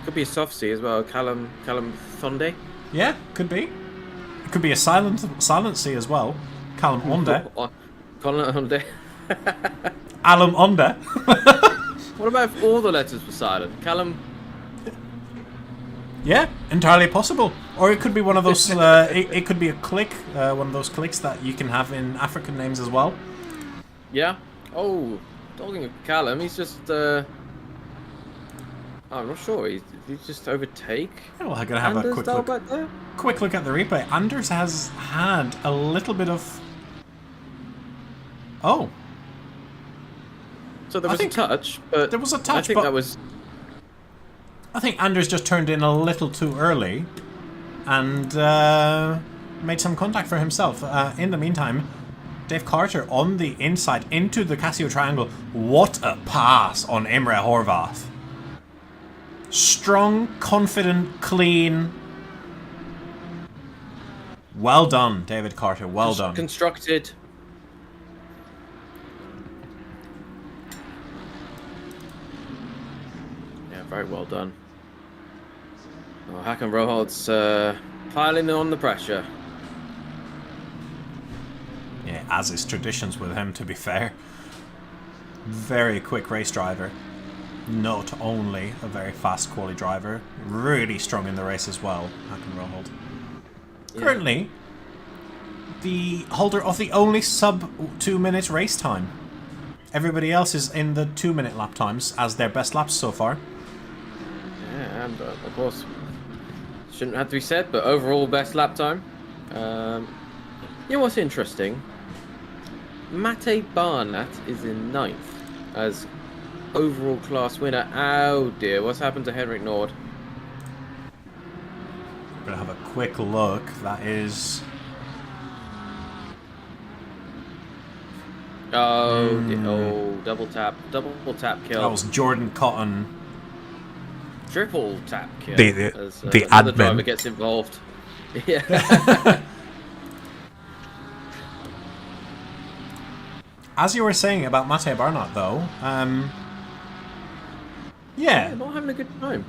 Speaker 3: could be a soft C as well. Callum Thonde.
Speaker 2: Yeah, could be. It could be a silent C as well. Callum Onde.
Speaker 3: Colin Thonde.
Speaker 2: Alum Onde.
Speaker 3: What about if all the letters were silent? Callum.
Speaker 2: Yeah, entirely possible. Or it could be one of those. It could be a click, one of those clicks that you can have in African names as well.
Speaker 3: Yeah. Oh, talking of Callum, he's just. I'm not sure. Did he just overtake?
Speaker 2: Yeah, well, I'm gonna have
Speaker 3: Anders
Speaker 2: a quick look.
Speaker 3: back there?
Speaker 2: Quick look at the replay. Anders has had a little bit of. Oh,
Speaker 3: So there was a touch, but
Speaker 2: there was a
Speaker 3: I
Speaker 2: touch,
Speaker 3: think
Speaker 2: but
Speaker 3: that was.
Speaker 2: I think Anders just turned in a little too early, and made some contact for himself. In the meantime, Dave Carter on the inside into the Casio Triangle. What a pass on Imre Horvath. Strong, confident, clean. Well done, David Carter. Well done.
Speaker 3: Constructed. Yeah, very well done. Oh, Hakan Rohold's piling on the pressure.
Speaker 2: Yeah, as is traditions with him, to be fair. Very quick race driver. Not only a very fast quality driver, really strong in the race as well, Hakan Rohold.
Speaker 3: Yeah.
Speaker 2: Currently, the holder of the only sub 2 minute race time. Everybody else is in the 2 minute lap times as their best laps so far.
Speaker 3: Yeah, and of course, shouldn't have to be said, but overall best lap time. You know what's interesting? Mate Barnat is in 9th as overall class winner. Oh dear, what's happened to Henrik Nord?
Speaker 2: We're gonna have a quick look. That is.
Speaker 3: Oh, oh, double tap kill.
Speaker 2: That was Jordan Cotton.
Speaker 3: Triple tap kill.
Speaker 2: The
Speaker 3: as,
Speaker 2: the
Speaker 3: another
Speaker 2: admin.
Speaker 3: driver gets involved. Yeah.
Speaker 2: As you were saying about Mate Barnat, though, yeah,
Speaker 3: Not having a good time.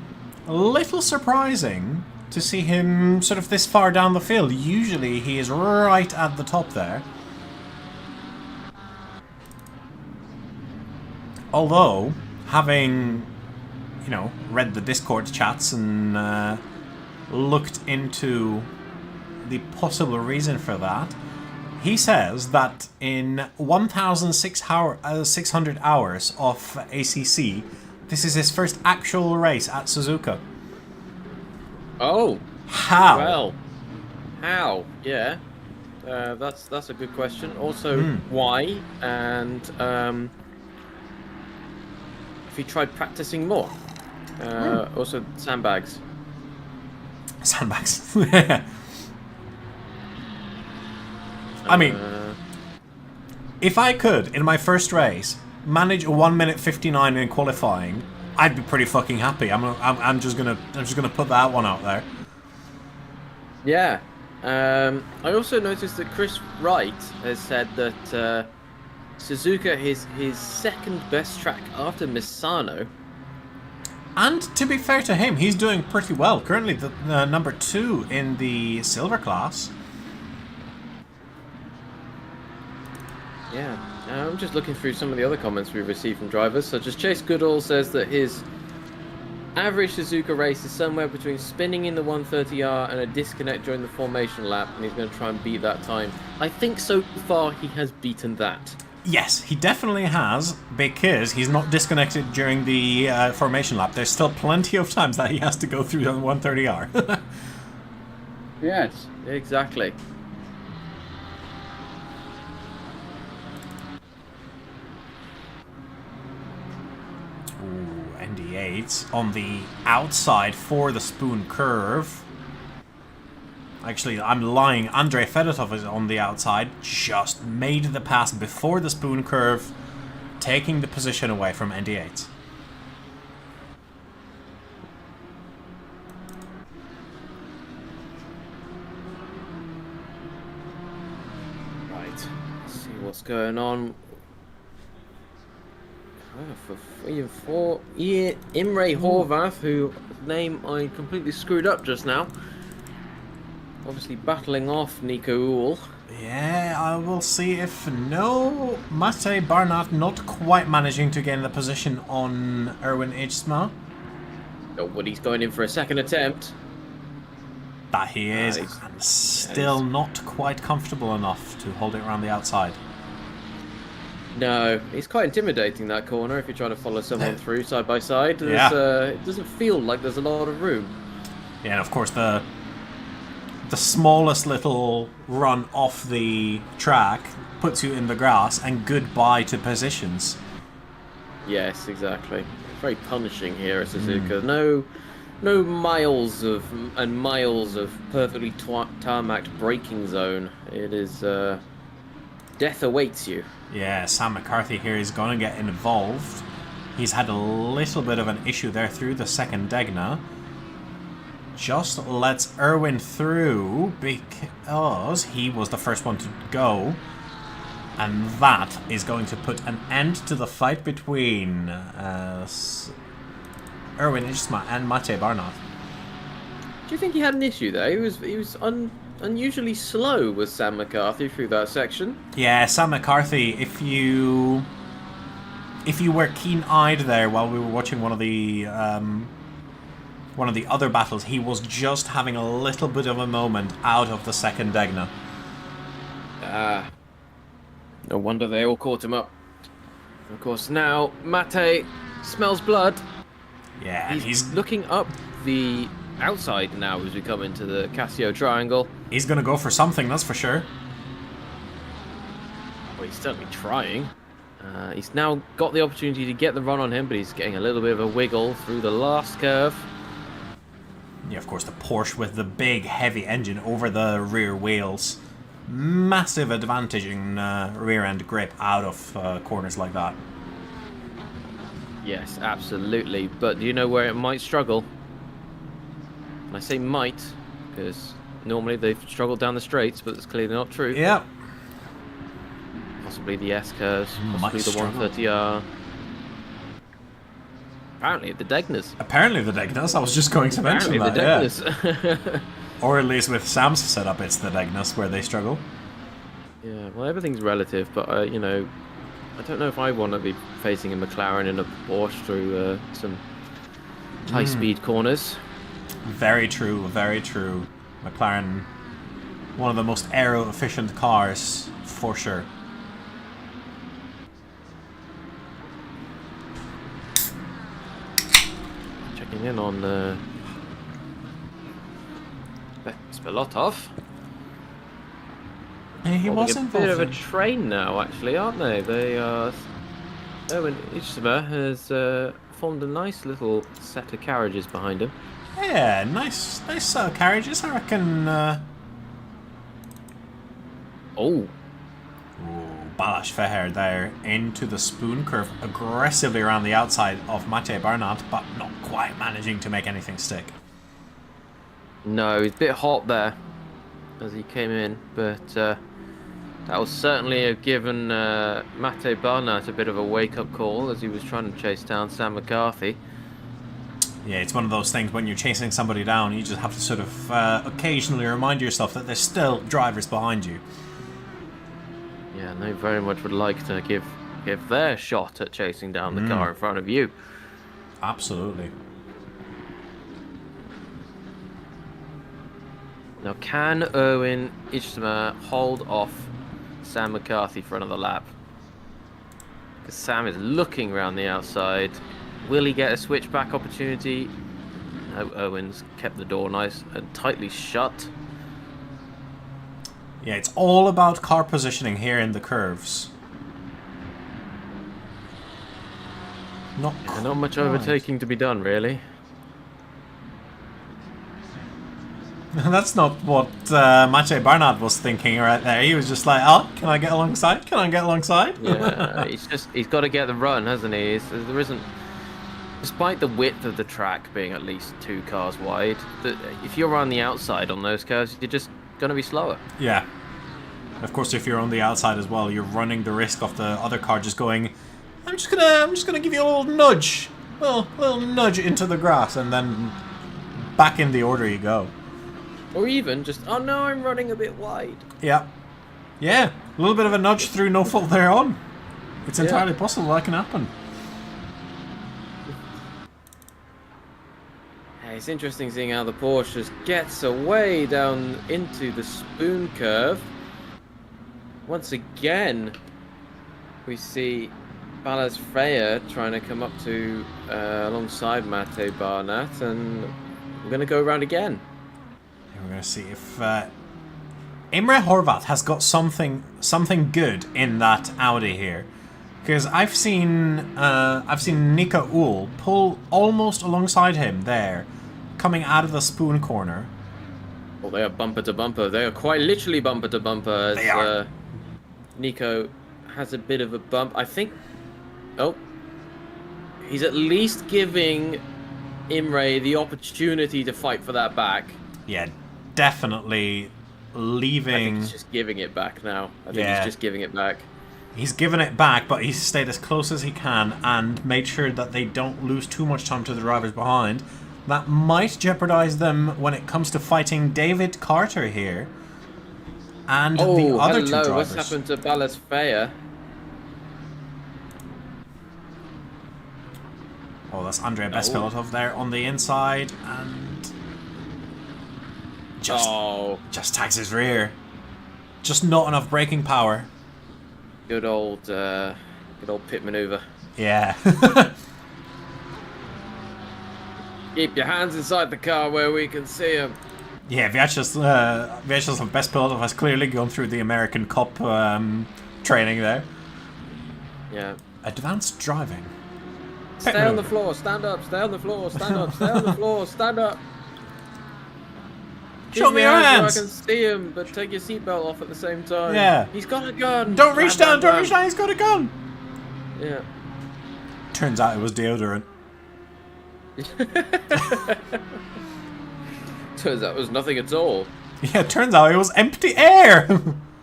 Speaker 2: a little surprising to see him sort of this far down the field. Usually he is right at the top there. Although, having, you know, read the Discord chats and looked into the possible reason for that, he says that in 1,600 hours of ACC, this is his first actual race at Suzuka.
Speaker 3: Oh.
Speaker 2: How?
Speaker 3: Well. How? Yeah. That's a good question. Also, why? And if he tried practicing more. Also, sandbags.
Speaker 2: Sandbags. I mean, if I could, in my first race, manage a 1 minute 59 in qualifying, I'd be pretty fucking happy. I'm just gonna put that one out there.
Speaker 3: Yeah. I also noticed that Chris Wright has said that Suzuka is his second best track after Misano.
Speaker 2: And to be fair to him, he's doing pretty well. Currently, the number 2 in the silver class.
Speaker 3: Yeah, I'm just looking through some of the other comments we've received from drivers, such as Chase Goodall says that his average Suzuka race is somewhere between spinning in the 130R and a disconnect during the formation lap, and he's going to try and beat that time. I think so far he has beaten that.
Speaker 2: Yes, he definitely has, because he's not disconnected during the formation lap. There's still plenty of times that he has to go through the 130R.
Speaker 3: Yes, exactly.
Speaker 2: ND8 on the outside for the spoon curve. Actually, I'm lying. Andrei Fedotov is on the outside. Just made the pass before the spoon curve, taking the position away from ND8.
Speaker 3: Right, let's see what's going on. Imre Horvath, whose name I completely screwed up just now. Obviously battling off Nico Uhl.
Speaker 2: Yeah, I will see if no Mate Barnard not quite managing to gain the position on Erwin Ijsma.
Speaker 3: Oh, but he's going in for a second attempt.
Speaker 2: That he is, and still not quite comfortable enough to hold it around the outside.
Speaker 3: No, it's quite intimidating, that corner, if you're trying to follow someone through side by side. It doesn't feel like there's a lot of room.
Speaker 2: Yeah, and of course the smallest little run off the track puts you in the grass, and goodbye to positions.
Speaker 3: Yes, exactly. Very punishing here at Suzuka. No miles and miles of perfectly tarmacked braking zone. It is death awaits you.
Speaker 2: Yeah, Sam McCarthy here is going to get involved. He's had a little bit of an issue there through the second Degna. Just lets Erwin through because he was the first one to go. And that is going to put an end to the fight between Erwin Ijsma and Mate Barnard.
Speaker 3: Do you think he had an issue there? He was unusually slow with Sam McCarthy through that section.
Speaker 2: Yeah, Sam McCarthy, if you were keen-eyed there while we were watching one of the other battles, he was just having a little bit of a moment out of the second Degna.
Speaker 3: No wonder they all caught him up. Of course, now Mate smells blood.
Speaker 2: Yeah,
Speaker 3: he's looking up the outside now as we come into the Casio triangle.
Speaker 2: He's going to go for something, that's for sure.
Speaker 3: Well, he's certainly trying. He's now got the opportunity to get the run on him, but he's getting a little bit of a wiggle through the last curve.
Speaker 2: Yeah, of course, the Porsche with the big, heavy engine over the rear wheels. Massive advantage in rear-end grip out of corners like that.
Speaker 3: Yes, absolutely. But do you know where it might struggle? And I say might, because normally they've struggled down the straights, but it's clearly not true.
Speaker 2: Yeah.
Speaker 3: Possibly the S-curves, possibly the 130R. Apparently the Degnas.
Speaker 2: Apparently the Degnas, I was just going to mention that,
Speaker 3: yeah.
Speaker 2: Or at least with Sam's setup, it's the Degnas where they struggle.
Speaker 3: Yeah, well, everything's relative, but, you know, I don't know if I want to be facing a McLaren in a Porsche through some high-speed corners.
Speaker 2: Very true, very true. McLaren, one of the most aero-efficient cars, for sure.
Speaker 3: Checking in on Spilotov.
Speaker 2: He was involved.
Speaker 3: A bit of a train now, actually, aren't they? They are. Erwin Ijsma has formed a nice little set of carriages behind him.
Speaker 2: Yeah, nice carriages, I reckon.
Speaker 3: Oh.
Speaker 2: Balázs Feher there into the spoon curve, aggressively around the outside of Mate Barnard, but not quite managing to make anything stick.
Speaker 3: No, he's a bit hot there as he came in, but that was certainly given Mate Barnard a bit of a wake-up call as he was trying to chase down Sam McCarthy.
Speaker 2: Yeah, it's one of those things when you're chasing somebody down, you just have to sort of occasionally remind yourself that there's still drivers behind you.
Speaker 3: Yeah, and they very much would like to give their shot at chasing down the car in front of you.
Speaker 2: Absolutely.
Speaker 3: Now, can Erwin Ijsma hold off Sam McCarthy for another lap? Because Sam is looking around the outside. Will he get a switchback opportunity? No, Erwin's kept the door nice and tightly shut.
Speaker 2: Yeah, it's all about car positioning here in the curves. Not
Speaker 3: much overtaking to be done, really.
Speaker 2: That's not what Mate Barnard was thinking right there. He was just like, oh, can I get alongside? Can I get alongside?
Speaker 3: Yeah, he's got to get the run, hasn't he? There isn't... Despite the width of the track being at least 2 cars wide, if you're on the outside on those curves, you're just going to be slower.
Speaker 2: Yeah. Of course, if you're on the outside as well, you're running the risk of the other car just going I'm just gonna give you a little nudge. Little nudge into the grass, and then back in the order you go.
Speaker 3: Or even just, oh no, I'm running a bit wide.
Speaker 2: Yeah. Yeah. A little bit of a nudge through no fault thereon. It's entirely possible that can happen.
Speaker 3: It's interesting seeing how the Porsche just gets away down into the spoon curve. Once again, we see Ballas Freya trying to come up to alongside Mate Barnat, and we're going to go around again.
Speaker 2: We're going to see if Imre Horvath has got something good in that Audi here. Because I've seen Nico Uhl pull almost alongside him there, coming out of the spoon corner.
Speaker 3: Well, they are bumper to bumper. They are quite literally bumper to bumper. As,
Speaker 2: they are.
Speaker 3: Nico has a bit of a bump. I think. Oh, he's at least giving Imre the opportunity to fight for that back.
Speaker 2: Yeah, definitely leaving.
Speaker 3: I think he's just giving it back now. I think he's just giving it back.
Speaker 2: He's given it back, but he's stayed as close as he can and made sure that they don't lose too much time to the drivers behind. That might jeopardize them when it comes to fighting David Carter here. And the other two drivers.
Speaker 3: What's happened to Ballas Freya?
Speaker 2: Oh, that's Andrei Bespilotov there on the inside, and just tags his rear. Just not enough braking power.
Speaker 3: Good old pit maneuver.
Speaker 2: Yeah.
Speaker 3: Keep your hands inside the car where we can see them.
Speaker 2: Yeah, Vyacheslav Bespilotov has clearly gone through the American Cup training there.
Speaker 3: Yeah.
Speaker 2: Advanced driving.
Speaker 3: Stay on the floor, stand up, stay on the floor, stand up, stay on the floor, stand up.
Speaker 2: Show me your hands!
Speaker 3: So I can see him, but take your seatbelt off at the same time.
Speaker 2: Yeah.
Speaker 3: He's got a gun!
Speaker 2: Don't reach down, don't reach down, he's got a gun!
Speaker 3: Yeah.
Speaker 2: Turns out it was deodorant.
Speaker 3: Turns out it was nothing at all.
Speaker 2: Yeah, turns out it was empty air!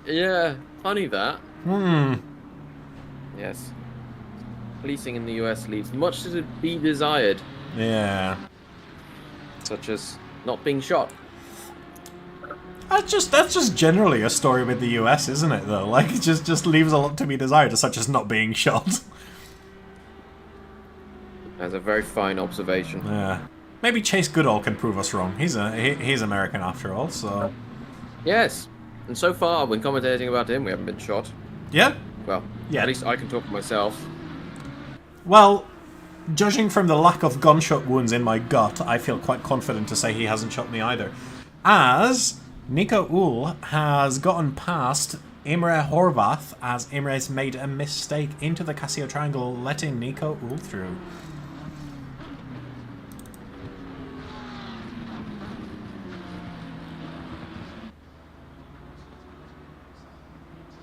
Speaker 3: Yeah, funny that. Yes. Policing in the US leaves much to be desired.
Speaker 2: Yeah.
Speaker 3: Such as not being shot.
Speaker 2: That's just generally a story with the US, isn't it, though? Like, it just leaves a lot to be desired, such as not being shot.
Speaker 3: That's a very fine observation.
Speaker 2: Yeah. Maybe Chase Goodall can prove us wrong. He's American after all, so...
Speaker 3: Yes. And so far, when commentating about him, we haven't been shot.
Speaker 2: Yeah?
Speaker 3: Well,
Speaker 2: yeah.
Speaker 3: At least I can talk for myself.
Speaker 2: Well, judging from the lack of gunshot wounds in my gut, I feel quite confident to say he hasn't shot me either. As Nico Uhl has gotten past Imre Horvath, as Imre's made a mistake into the Casio Triangle, letting Nico Uhl through.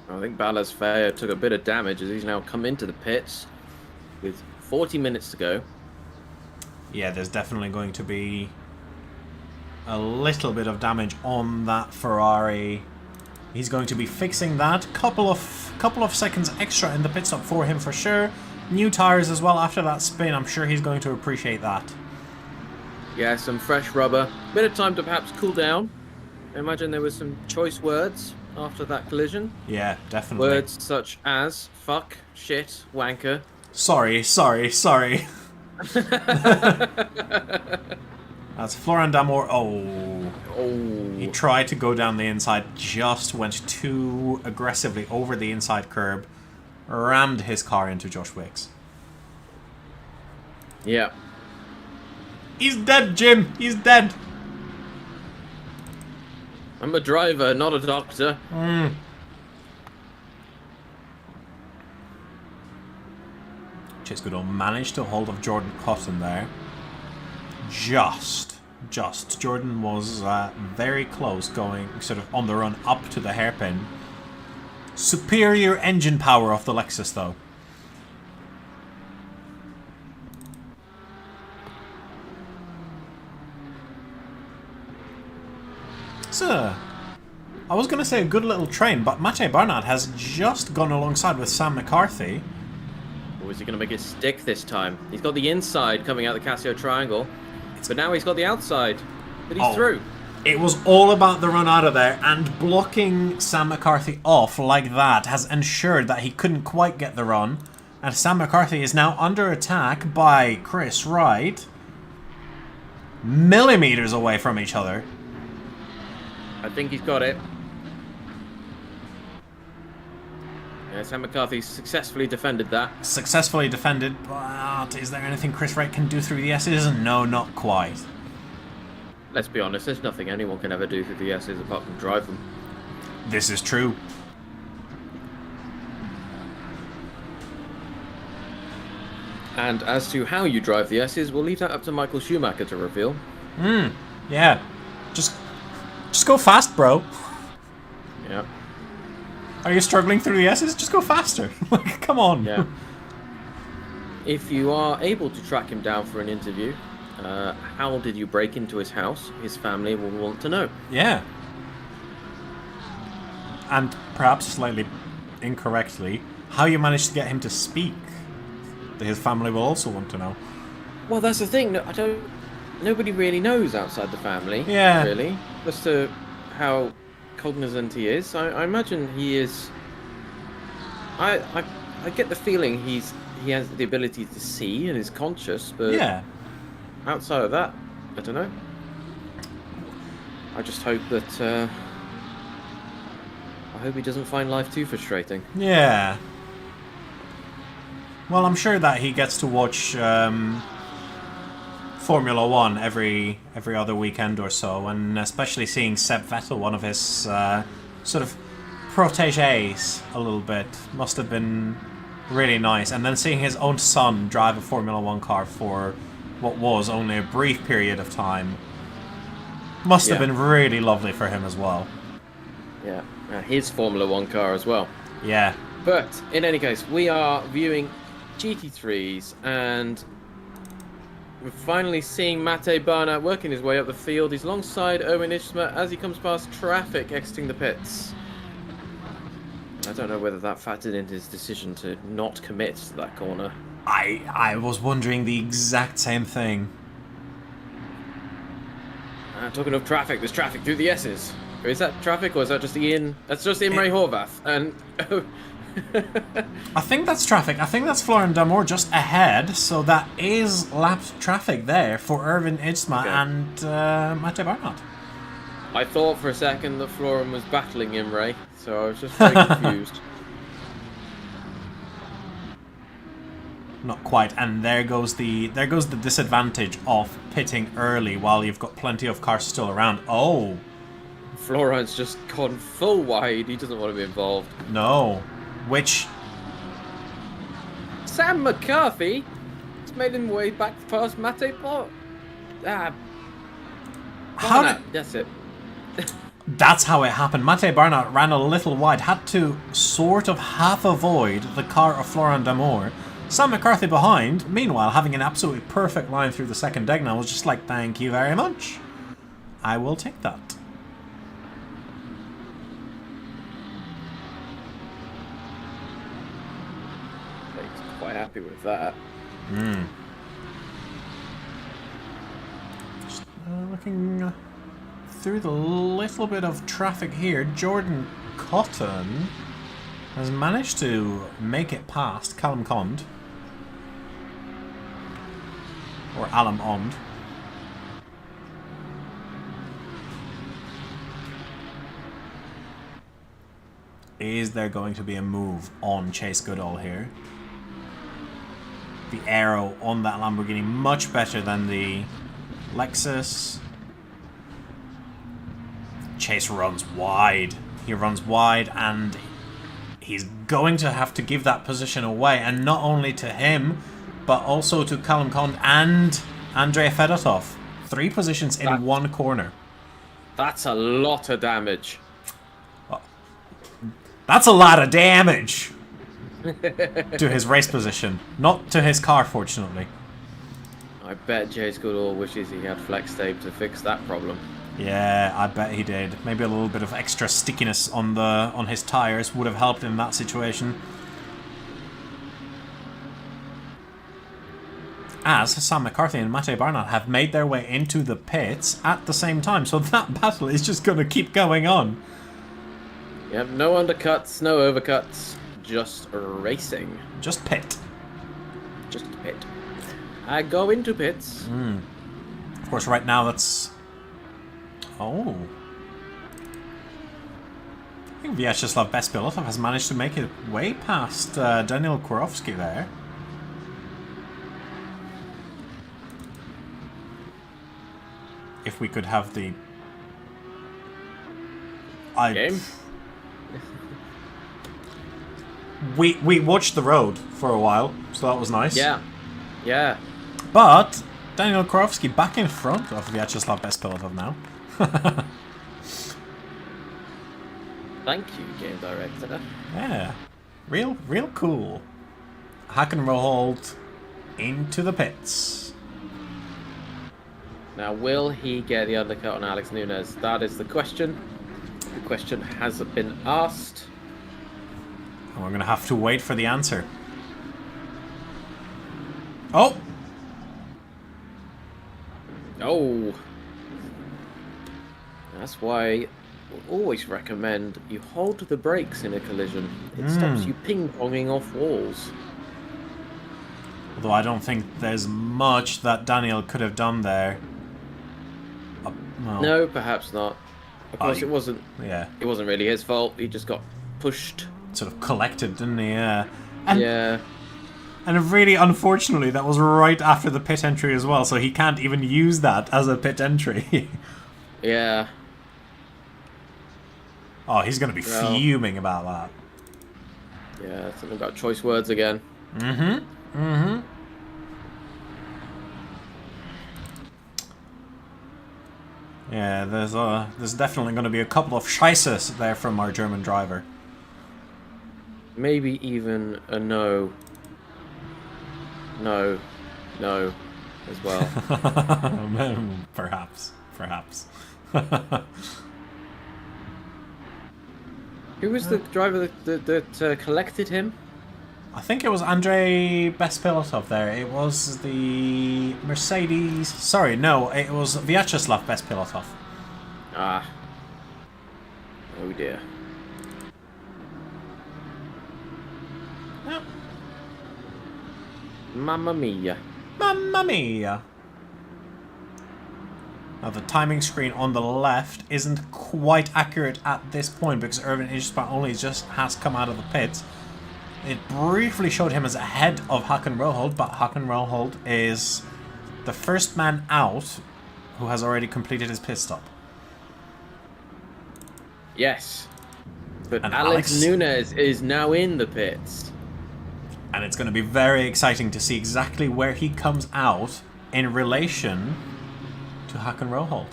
Speaker 3: I think Ballas Freya took a bit of damage as he's now come into the pits with 40 minutes to go.
Speaker 2: Yeah, there's definitely going to be a little bit of damage on that Ferrari. He's going to be fixing that. Couple of seconds extra in the pit stop for him for sure. New tires as well after that spin. I'm sure he's going to appreciate that.
Speaker 3: Yeah, some fresh rubber. Bit of time to perhaps cool down. I imagine there were some choice words after that collision.
Speaker 2: Yeah, definitely.
Speaker 3: Words such as fuck, shit, wanker.
Speaker 2: Sorry. That's Florian Damour. Oh. He tried to go down the inside, just went too aggressively over the inside curb, rammed his car into Josh Wicks.
Speaker 3: Yeah.
Speaker 2: He's dead, Jim. He's dead.
Speaker 3: I'm a driver, not a doctor.
Speaker 2: Chase Goodall managed to hold of Jordan Cotton there. Just. Jordan was very close, going sort of on the run up to the hairpin. Superior engine power of the Lexus, though. So, I was going to say a good little train, but Mate Barnard has just gone alongside with Sam McCarthy.
Speaker 3: Or is he going to make it stick this time? He's got the inside coming out the Casio triangle, but now he's got the outside. But he's through.
Speaker 2: It was all about the run out of there, and blocking Sam McCarthy off like that has ensured that he couldn't quite get the run. And Sam McCarthy is now under attack by Chris Wright. Millimeters away from each other.
Speaker 3: I think he's got it. Yeah, Sam McCarthy successfully defended that.
Speaker 2: Successfully defended, but is there anything Chris Wright can do through the S's? No, not quite.
Speaker 3: Let's be honest, there's nothing anyone can ever do through the S's apart from drive them.
Speaker 2: This is true.
Speaker 3: And as to how you drive the S's, we'll leave that up to Michael Schumacher to reveal.
Speaker 2: Yeah. Just go fast, bro.
Speaker 3: Yeah.
Speaker 2: Are you struggling through the S's? Just go faster. Like, come on.
Speaker 3: Yeah. If you are able to track him down for an interview, how did you break into his house? His family will want to know.
Speaker 2: Yeah. And perhaps slightly incorrectly, how you managed to get him to speak. His family will also want to know.
Speaker 3: Well, that's the thing. Nobody really knows outside the family.
Speaker 2: Yeah.
Speaker 3: Really, as to how cognizant he is. I imagine he is. I get the feeling he has the ability to see and is conscious, but
Speaker 2: yeah.
Speaker 3: Outside of that, I don't know. I just hope that. I hope he doesn't find life too frustrating.
Speaker 2: Yeah. Well, I'm sure that he gets to watch Formula One every other weekend or so, and especially seeing Seb Vettel, one of his sort of proteges, a little bit, must have been really nice. And then seeing his own son drive a Formula One car for what was only a brief period of time must have been really lovely for him as well.
Speaker 3: Yeah, his Formula One car as well.
Speaker 2: Yeah.
Speaker 3: But in any case, we are viewing GT3s, and we're finally seeing Mate Barnard working his way up the field. He's alongside Owen Ishma as he comes past traffic exiting the pits. I don't know whether that factored into his decision to not commit to that corner.
Speaker 2: I was wondering the exact same thing.
Speaker 3: Talking of traffic, there's traffic through the S's. Is that traffic, or is that just Ian? That's just Imre Horvath. And
Speaker 2: I think that's traffic. I think that's Florian Damour just ahead, so that is lapped traffic there for Erwin Idsma and Mate Barnard.
Speaker 3: I thought for a second that Florian was battling Imre, so I was just very confused.
Speaker 2: Not quite, and there goes the disadvantage of pitting early while you've got plenty of cars still around. Oh,
Speaker 3: Florian's just gone full wide. He doesn't want to be involved.
Speaker 2: No, which
Speaker 3: Sam McCarthy has made him way back past Mate Barnard. That's it.
Speaker 2: That's how it happened. Mate Barnard ran a little wide, had to sort of half avoid the car of Florian Damour. Sam McCarthy behind, meanwhile, having an absolutely perfect line through the second Degna, was just like, thank you very much. I will take that.
Speaker 3: He's quite happy with that.
Speaker 2: Just looking through the little bit of traffic here, Jordan Cotton has managed to make it past Callum Cond. Or Alam Ond. Is there going to be a move on Chase Goodall here? The aero on that Lamborghini much better than the Lexus. Chase runs wide. He runs wide, and he's going to have to give that position away, and not only to him, but also to Callum Cond and Andrei Fedotov. 3 positions in one corner.
Speaker 3: That's a lot of damage.
Speaker 2: That's a lot of damage to his race position. Not to his car, fortunately.
Speaker 3: I bet Chase Goodall wishes he had flex tape to fix that problem.
Speaker 2: Yeah, I bet he did. Maybe a little bit of extra stickiness on his tires would have helped in that situation. as Sam McCarthy and Mate Barnard have made their way into the pits at the same time. So that battle is just going to keep going on.
Speaker 3: Yep, no undercuts, no overcuts, just racing.
Speaker 2: Just pit.
Speaker 3: Just pit. I go into pits.
Speaker 2: Of course, right now that's... Oh. I think Vyacheslav Bespilotov has managed to make it way past Daniel Kurowski there. If we could have the...
Speaker 3: Game?
Speaker 2: We watched the road for a while, so that was nice.
Speaker 3: Yeah. Yeah.
Speaker 2: But Daniel Kurowski back in front of Vyacheslav Bespilotov now.
Speaker 3: Thank you, game director.
Speaker 2: Yeah. Real cool. Hackenrohold into the pits.
Speaker 3: Now, will he get the undercut on Alex Nunes? That is the question. The question has been asked.
Speaker 2: And we're going to have to wait for the answer. Oh!
Speaker 3: Oh! That's why I always recommend you hold the brakes in a collision. It stops you ping-ponging off walls.
Speaker 2: Although I don't think there's much that Daniel could have done there. Well,
Speaker 3: No, perhaps not. Of course, it wasn't.
Speaker 2: Yeah.
Speaker 3: It wasn't really his fault. He just got pushed.
Speaker 2: Sort of collected, didn't he? And,
Speaker 3: Yeah.
Speaker 2: And really, unfortunately, that was right after the pit entry as well, so he can't even use that as a pit entry.
Speaker 3: Yeah.
Speaker 2: Oh, he's going to be fuming about that.
Speaker 3: Yeah, something about choice words again.
Speaker 2: Yeah, there's definitely going to be a couple of scheisses there from our German driver.
Speaker 3: Maybe even a no. No. No. As well.
Speaker 2: Perhaps.
Speaker 3: Who was the driver that collected him?
Speaker 2: I think it was Andrei Bespilotov there. It was the Mercedes... Sorry, no, it was Vyacheslav Bespilotov.
Speaker 3: Ah. Oh dear.
Speaker 2: Yep.
Speaker 3: Mamma mia.
Speaker 2: Mamma mia! Now the timing screen on the left isn't quite accurate at this point because Erwin Ijspa only just has come out of the pits. It briefly showed him as ahead of Hakan Roholt, but Hakan Roholt is the first man out who has already completed his pit stop.
Speaker 3: Yes. But
Speaker 2: And
Speaker 3: Alex Nunes is now in the pits.
Speaker 2: And it's going to be very exciting to see exactly where he comes out in relation to Hakan Roholt.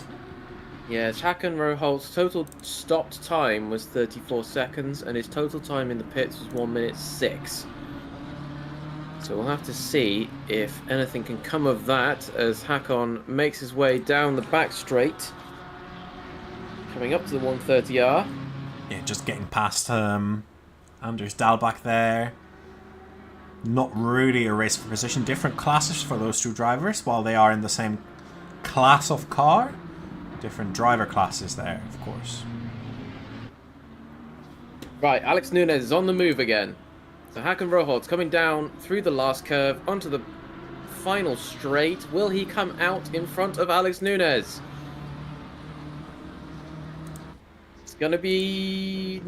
Speaker 3: Yes, Hakan Roholt's total stopped time was 34 seconds, and his total time in the pits was 1 minute 6. So we'll have to see if anything can come of that as Hakan makes his way down the back straight, coming up to the 130R.
Speaker 2: Yeah, just getting past Anders Dahlbach there. Not really a race for position. Different classes for those two drivers, while they are in the same class of car. Different driver classes there, of course.
Speaker 3: Right, Alex Nunes is on the move again. So Hakan Roholt's coming down through the last curve onto the final straight. Will he come out in front of Alex Nunes? It's gonna be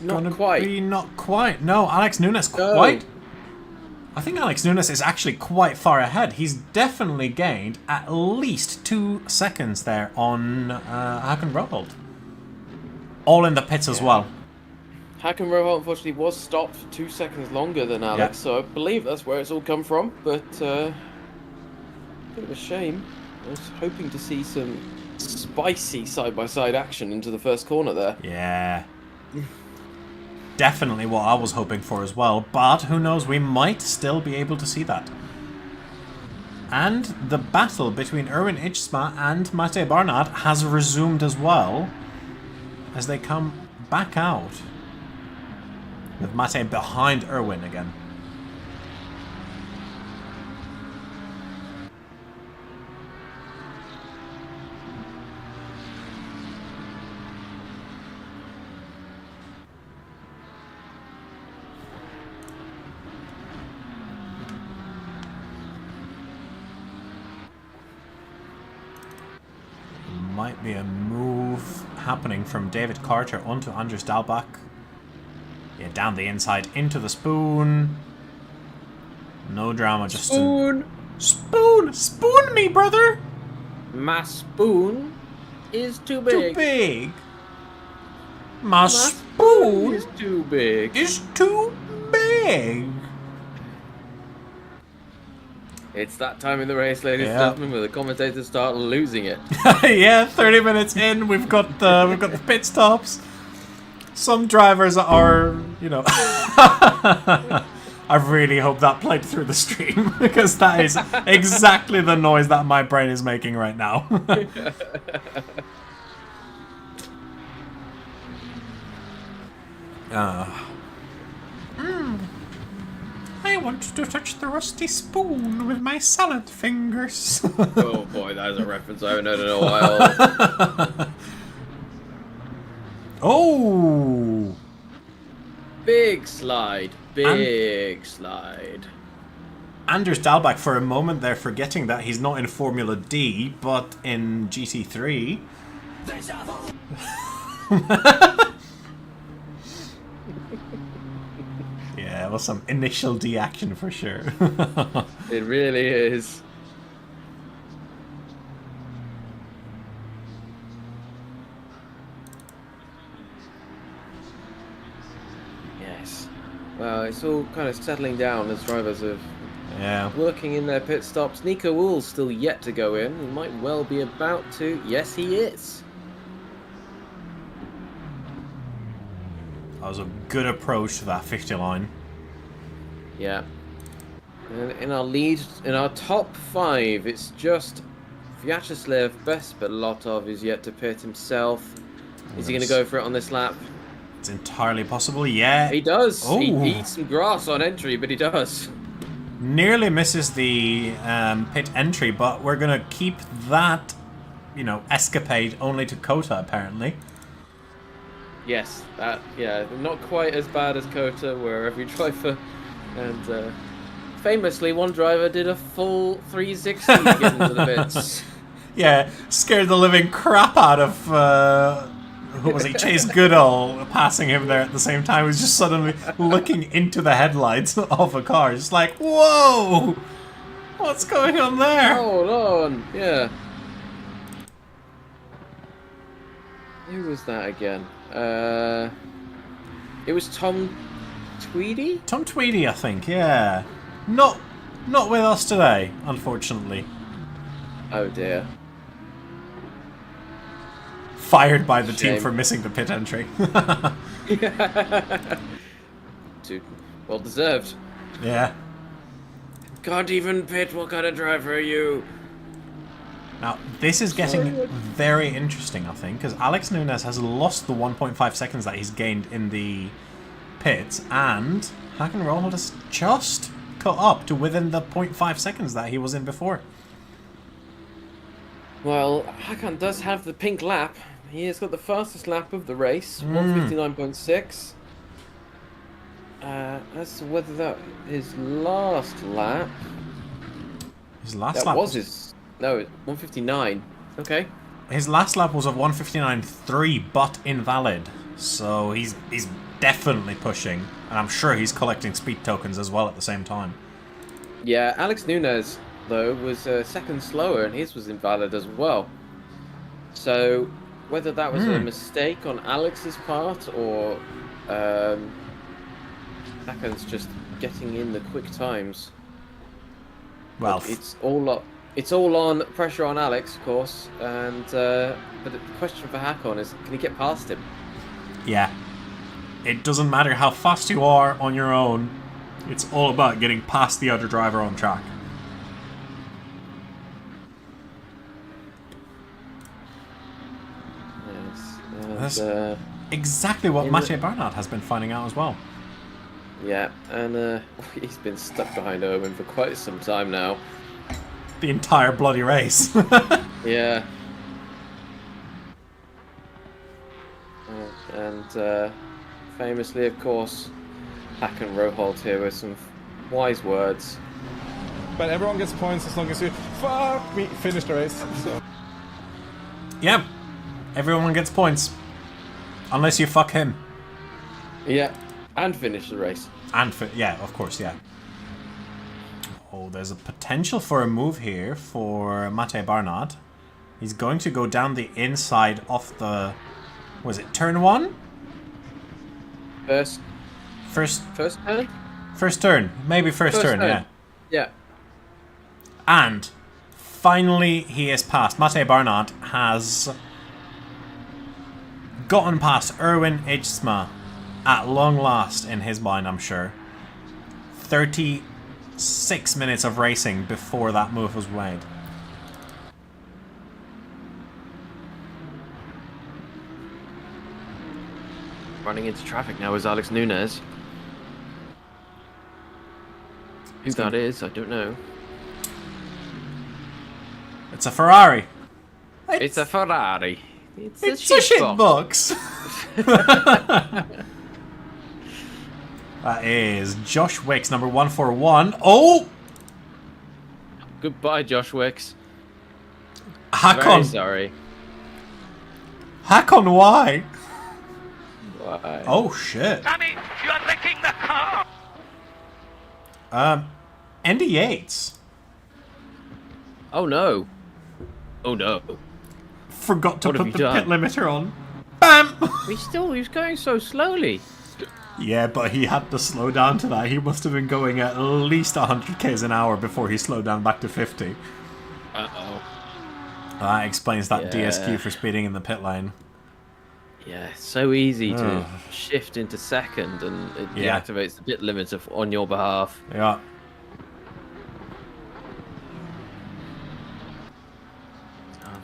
Speaker 3: not quite.
Speaker 2: Not quite. No, Alex Nunes quite. I think Alex Nunes is actually quite far ahead. He's definitely gained at least 2 seconds there on Hakan Roholt. All in the pits as well.
Speaker 3: Hakan Roholt unfortunately was stopped for 2 seconds longer than Alex, so I believe that's where it's all come from. But bit of a shame. I was hoping to see some spicy side-by-side action into the first corner there.
Speaker 2: Yeah. Definitely what I was hoping for as well, but who knows, we might still be able to see that. And the battle between Erwin Ijsma and Mate Barnard has resumed as well, as they come back out, with Mate behind Erwin again. might be a move happening from David Carter onto Anders Dahlbach. Yeah, down the inside into the spoon. No drama, just
Speaker 3: Spoon!
Speaker 2: Spoon! Spoon me, brother!
Speaker 3: My spoon is too big.
Speaker 2: Too big. My spoon
Speaker 3: is too big.
Speaker 2: Is too big.
Speaker 3: It's that time in the race, ladies and
Speaker 2: Yeah.
Speaker 3: gentlemen, where the commentators start losing it.
Speaker 2: Yeah, 30 minutes in, we've got the pit stops. Some drivers are, you know. I really hope that played through the stream because that is exactly the noise that my brain is making right now. I want to touch the rusty spoon with my salad fingers.
Speaker 3: Oh boy, that is a reference I haven't heard in a while.
Speaker 2: Oh!
Speaker 3: Big slide. Big slide.
Speaker 2: Anders Dahlbach for a moment there forgetting that he's not in Formula D, but in GT3. Yeah, it was some initial D action for sure.
Speaker 3: It really is. Yes. Well, it's all kind of settling down as drivers are
Speaker 2: Yeah.
Speaker 3: working in their pit stops. Nico Wool's still yet to go in. He might well be about to. Yes, he is.
Speaker 2: That was a good approach to that 50 line.
Speaker 3: Yeah. And in our lead, in our top 5, it's just Vyacheslav Besbelotov is yet to pit himself. Is he going to go for it on this lap?
Speaker 2: It's entirely possible, yeah.
Speaker 3: He does.
Speaker 2: Oh.
Speaker 3: He eats some grass on entry, but he does.
Speaker 2: Nearly misses the pit entry, but we're going to keep that, you know, escapade only to Kott, apparently.
Speaker 3: Yes, yeah, not quite as bad as Kota, where every driver, and famously one driver did a full 360 to get into the pits.
Speaker 2: Yeah, scared the living crap out of, who was he, Chase Goodall, passing him there at the same time. He was just suddenly looking into the headlights of a car, just like, whoa! What's going on there?
Speaker 3: Hold on, yeah. Who was that again? It was Tom Tweedy?
Speaker 2: Tom Tweedy, I think, yeah. Not with us today, unfortunately.
Speaker 3: Oh dear.
Speaker 2: Fired by the team
Speaker 3: Shame.
Speaker 2: for missing the pit entry.
Speaker 3: Dude, well deserved.
Speaker 2: Yeah.
Speaker 3: Can't even pit, what kind of driver are you?
Speaker 2: Now, this is getting very interesting, I think, because Alex Nunes has lost the 1.5 seconds that he's gained in the pits, and Hakan Roholt has just cut up to within the 0.5 seconds that he was in before.
Speaker 3: Well, Hakan does have the pink lap. He has got the fastest lap of the race, 1:59.6. As to whether that his last lap.
Speaker 2: His last
Speaker 3: That
Speaker 2: lap
Speaker 3: was his. No, 1:59. Okay.
Speaker 2: His last lap was a 1:59.3, but invalid. So he's definitely pushing, and I'm sure he's collecting speed tokens as well at the same time.
Speaker 3: Yeah, Alex Nunes though was a second slower, and his was invalid as well. So whether that was a mistake on Alex's part or Hakan's just getting in the quick times.
Speaker 2: Well,
Speaker 3: But it's all on pressure on Alex, of course, and but the question for Hakan is, can he get past him?
Speaker 2: yeah. It doesn't matter how fast you are on your own. It's all about getting past the other driver on track.
Speaker 3: Yes, and,
Speaker 2: Exactly what
Speaker 3: in
Speaker 2: Mathieu Bernard has been finding out as well.
Speaker 3: yeah, and he's been stuck behind Owen for quite some time now.
Speaker 2: The entire bloody race.
Speaker 3: Yeah. And famously, of course, Hakan Roholt here with some wise words.
Speaker 1: But everyone gets points as long as you finish the race. So.
Speaker 2: Yep. Everyone gets points. Unless you fuck him.
Speaker 3: Yeah, and finish the race.
Speaker 2: And yeah, of course, yeah. Oh, there's a potential for a move here for Mate Barnard. He's going to go down the inside of the... Was it turn 1?
Speaker 3: First turn?
Speaker 2: First turn. Maybe first turn, yeah.
Speaker 3: Yeah.
Speaker 2: And finally he is past. Mate Barnard has gotten past Erwin Ijsma at long last in his mind, I'm sure. 36 minutes of racing before that move was made.
Speaker 3: Running into traffic now is Alex Nunes. Who that is, I don't know.
Speaker 2: It's a Ferrari.
Speaker 3: It's a Ferrari.
Speaker 2: It's a shitbox. That is Josh Wicks, number 141. Oh!
Speaker 3: Goodbye, Josh Wicks.
Speaker 2: Hakon.
Speaker 3: Very sorry.
Speaker 2: Hakon, why?
Speaker 3: Why?
Speaker 2: Oh, shit.
Speaker 1: Damn it! You are wrecking the car!
Speaker 2: Andy Yates.
Speaker 3: Oh no. Oh no.
Speaker 2: Forgot to
Speaker 3: What have
Speaker 2: put
Speaker 3: you
Speaker 2: the pit
Speaker 3: done?
Speaker 2: limiter on. Bam!
Speaker 3: He was going so slowly.
Speaker 2: Yeah, but he had to slow down to that. He must have been going at least 100 k's an hour before he slowed down back to 50.
Speaker 3: Uh-oh.
Speaker 2: That explains that
Speaker 3: Yeah.
Speaker 2: DSQ for speeding in the pit lane.
Speaker 3: Yeah, it's so easy to
Speaker 2: Ugh.
Speaker 3: shift into second and it
Speaker 2: Yeah.
Speaker 3: deactivates the pit limiter on your behalf.
Speaker 2: Yeah.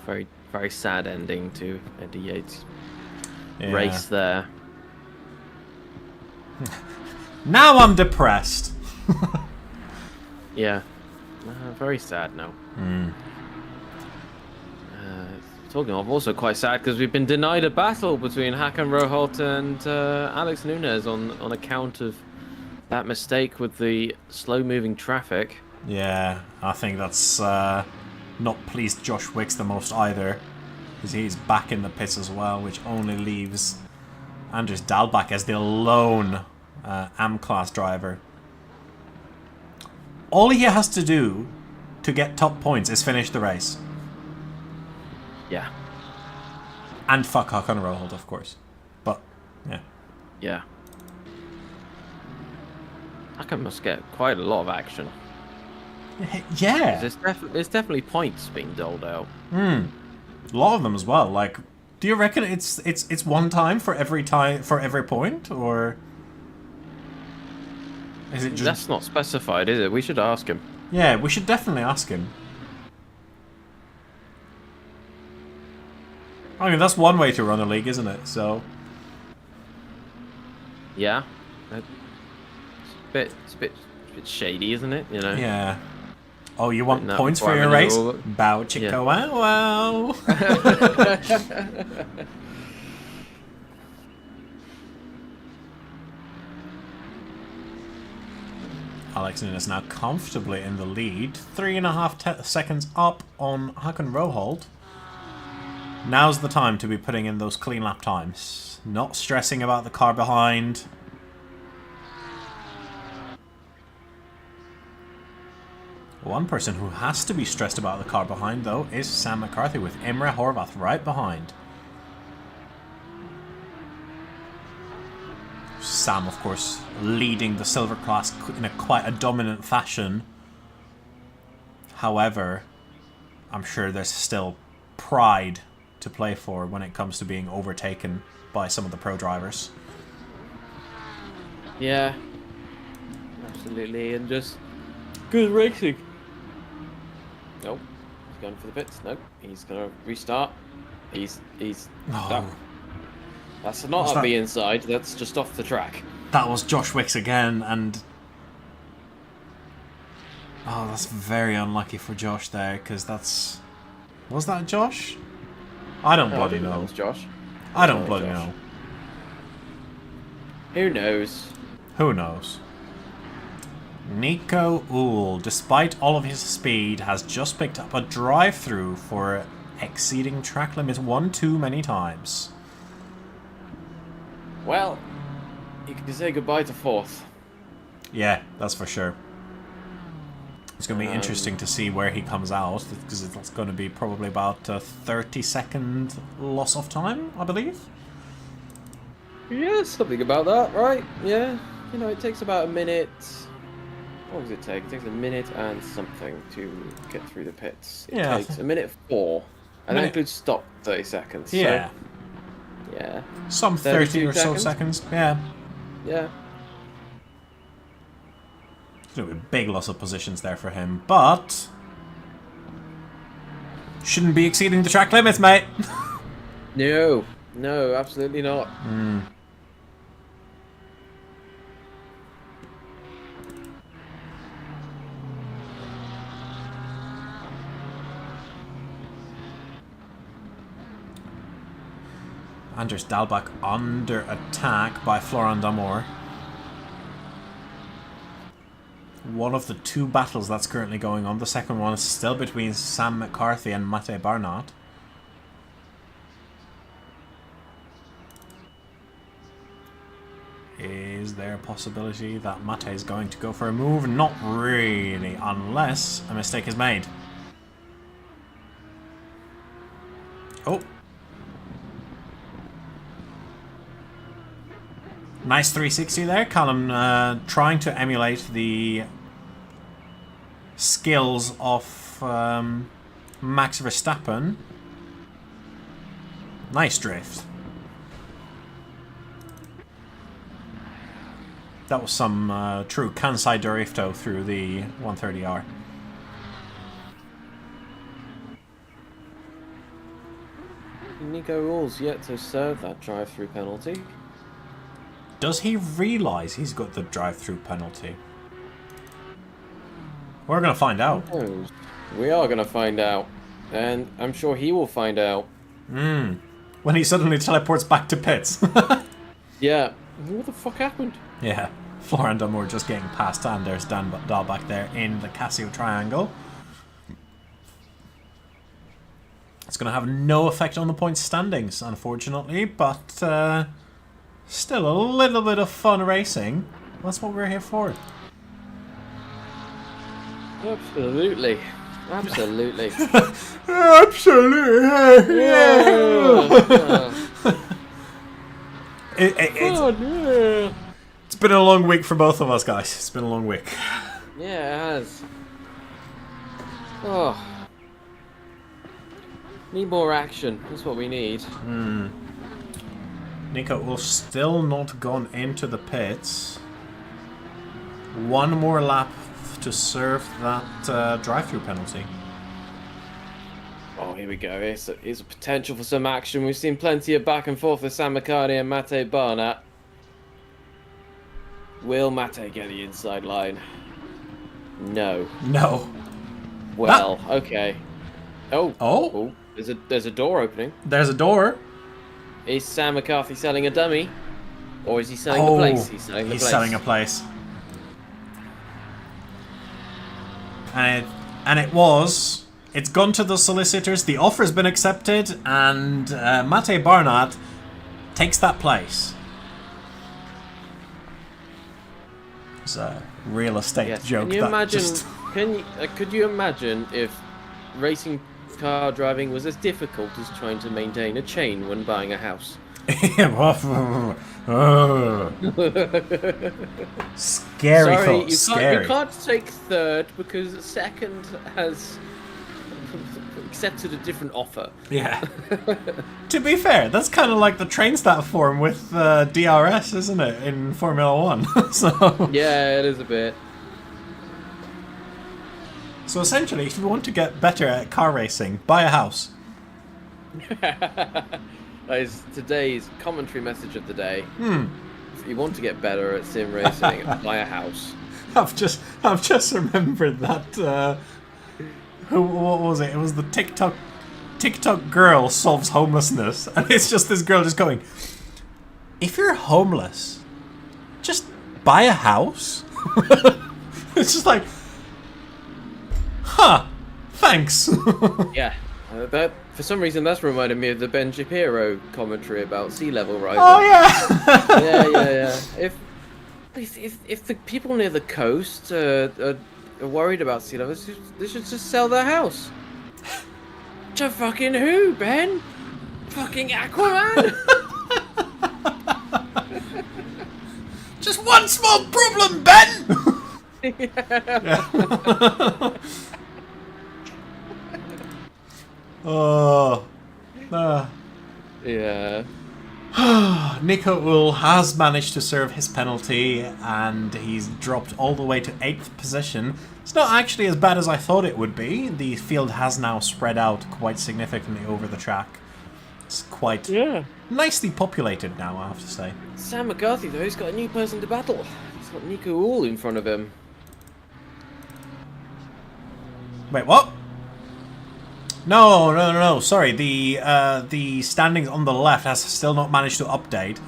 Speaker 3: Very, very sad ending to Eddie Yates'
Speaker 2: Yeah.
Speaker 3: race there.
Speaker 2: Now I'm depressed.
Speaker 3: Yeah, very sad now. Talking of, also quite sad because we've been denied a battle between Hakan Roholt and Alex Nunes on account of that mistake with the slow-moving traffic.
Speaker 2: Yeah, I think that's not pleased Josh Wicks the most either, because he's back in the pits as well, which only leaves Anders Dahlbach as the lone AM-class driver. All he has to do to get top points is finish the race.
Speaker 3: Yeah,
Speaker 2: And fuck Hakan Roholt, of course. But, yeah.
Speaker 3: yeah. Hakan must get quite a lot of action.
Speaker 2: Yeah!
Speaker 3: There's definitely points being doled out.
Speaker 2: A lot of them as well. Like, do you reckon it's one time for every point, or is it just?
Speaker 3: That's not specified, is it? We should ask him.
Speaker 2: Yeah, we should definitely ask him. I mean, that's one way to run a league, isn't it? So.
Speaker 3: Yeah. It's a bit shady, isn't it? You know.
Speaker 2: Yeah. Oh, you want
Speaker 3: No,
Speaker 2: points for your race? Bow chicka
Speaker 3: Yeah.
Speaker 2: wow wow. Alex Nunes now comfortably in the lead. 3.5 seconds up on Hakan Roholt. Now's the time to be putting in those clean lap times. Not stressing about the car behind. One person who has to be stressed about the car behind, though, is Sam McCarthy with Imre Horvath right behind. Sam, of course, leading the silver class in quite a dominant fashion. However, I'm sure there's still pride to play for when it comes to being overtaken by some of the pro drivers.
Speaker 3: Yeah. Absolutely, and just good racing. Nope. He's going for the pits. Nope. He's gonna restart. He's
Speaker 2: Oh,
Speaker 3: that's not
Speaker 2: What's
Speaker 3: on
Speaker 2: that?
Speaker 3: the inside, that's just off the track.
Speaker 2: that was Josh Wicks again, and oh, that's very unlucky for Josh there, because that's... Was that Josh? I don't bloody know.
Speaker 3: It's Josh.
Speaker 2: I don't
Speaker 3: Oh,
Speaker 2: bloody
Speaker 3: Josh.
Speaker 2: know.
Speaker 3: Who knows?
Speaker 2: Who knows? Nico Uhl, despite all of his speed, has just picked up a drive-through for exceeding track limits one too many times.
Speaker 3: Well, you can say goodbye to fourth.
Speaker 2: Yeah, that's for sure. It's going to be interesting to see where he comes out, because it's going to be probably about a 30-second loss of time, I believe.
Speaker 3: Yeah, something about that, right? Yeah. You know, it takes about a minute. What does it take? It takes a minute and something to get through the pits. It takes a minute 4. And that includes stop 30 seconds.
Speaker 2: Yeah.
Speaker 3: So, yeah.
Speaker 2: Some 30 or so seconds. Yeah.
Speaker 3: Yeah.
Speaker 2: It's going to be a big loss of positions there for him, but shouldn't be exceeding the track limits, mate.
Speaker 3: No. No, absolutely not.
Speaker 2: Anders Dahlbach under attack by Florent Damour. One of the 2 battles that's currently going on. The second one is still between Sam McCarthy and Mate Barnard. Is there a possibility that Mate is going to go for a move? Not really, unless a mistake is made. Oh. Nice 360 there. Callum trying to emulate the skills of Max Verstappen. Nice drift. That was some true Kansai Drifto through the 130R.
Speaker 3: Nico Rules yet to serve that drive-through penalty.
Speaker 2: Does he realise he's got the drive-through penalty? We're going to find out.
Speaker 3: We are going to find out. And I'm sure he will find out.
Speaker 2: When he suddenly teleports back to pits.
Speaker 3: Yeah. What the fuck happened?
Speaker 2: Yeah. Florent Damour just getting past, and there's Dan Dahlbach there in the Casio triangle. It's going to have no effect on the points standings, unfortunately, but still a little bit of fun racing. That's what we're here for.
Speaker 3: Absolutely. Absolutely.
Speaker 2: Absolutely. Yeah. It's been a long week for both of us, guys. It's been a long week.
Speaker 3: Yeah, it has. Oh. Need more action. That's what we need.
Speaker 2: Nico will still not gone into the pits. One more lap to serve that drive-through penalty.
Speaker 3: Oh, here we go. It's a potential for some action. We've seen plenty of back and forth with Sam McCarthy and Mate Barnard. Will Mate get the inside line? No.
Speaker 2: No.
Speaker 3: Well, okay. Oh. There's a door opening.
Speaker 2: There's a door.
Speaker 3: Is Sam McCarthy selling a dummy? Or is he selling the place? He's selling the place.
Speaker 2: He's selling a place. And it's gone to the solicitors, the offer's been accepted, and Mate Barnard takes that place. It's a real estate joke.
Speaker 3: Can you imagine? Could you imagine if racing car driving was as difficult as trying to maintain a chain when buying a house?
Speaker 2: Scary
Speaker 3: Sorry,
Speaker 2: thought.
Speaker 3: you can't take third because second has accepted a different offer.
Speaker 2: Yeah. To be fair, that's kind of like the train stat form with DRS, isn't it, in Formula 1? So
Speaker 3: yeah, it is a bit.
Speaker 2: So essentially, if you want to get better at car racing, buy a house.
Speaker 3: That is today's commentary message of the day. If you want to get better at sim racing, buy a house.
Speaker 2: I've just remembered that. What was it? It was the TikTok girl solves homelessness, and it's just this girl just going, "If you're homeless, just buy a house." It's just like, huh? Thanks.
Speaker 3: Yeah. That for some reason that's reminded me of the Ben Shapiro commentary about sea level rise.
Speaker 2: Oh yeah.
Speaker 3: Yeah. If the people near the coast are worried about sea levels, they should just sell their house. To fucking who, Ben? Fucking Aquaman?
Speaker 2: Just one small problem, Ben. Oh.
Speaker 3: Yeah.
Speaker 2: Nico Ull has managed to serve his penalty, and he's dropped all the way to 8th position. It's not actually as bad as I thought it would be. The field has now spread out quite significantly over the track. It's quite nicely populated now, I have to say.
Speaker 3: Sam McCarthy, though, he's got a new person to battle. He's got Nico Ull in front of him.
Speaker 2: Wait, what? No. Sorry, the standings on the left has still not managed to update.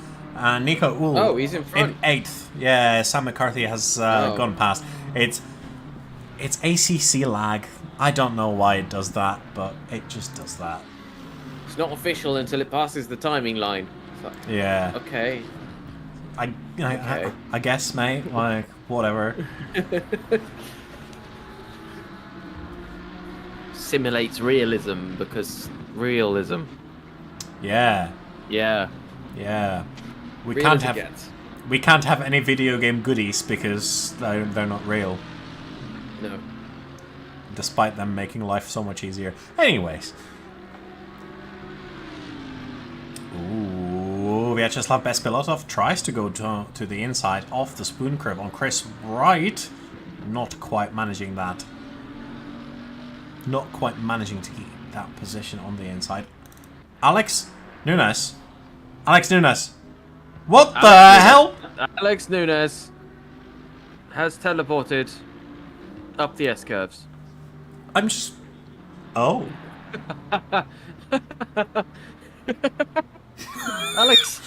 Speaker 2: Nico Ull.
Speaker 3: Oh, he's in front.
Speaker 2: In 8th. Yeah, Sam McCarthy has gone past. It's ACC lag. I don't know why it does that, but it just does that.
Speaker 3: It's not official until it passes the timing line. Like,
Speaker 2: yeah.
Speaker 3: Okay.
Speaker 2: I guess, mate. Like, whatever.
Speaker 3: Simulates realism because realism.
Speaker 2: Yeah.
Speaker 3: Yeah.
Speaker 2: We
Speaker 3: Real
Speaker 2: can't
Speaker 3: as it
Speaker 2: have
Speaker 3: gets.
Speaker 2: we can't have any video game goodies because they're not real.
Speaker 3: No.
Speaker 2: Despite them making life so much easier. Anyways. Ooh, Vyacheslav Bespilotov tries to go to the inside off the spoon curve on Chris Wright. Not quite managing that. Not quite managing to keep that position on the inside. Alex Nunes. What the hell?
Speaker 3: Alex Nunes has teleported up the S-curves.
Speaker 2: I'm just... Oh.
Speaker 3: Alex,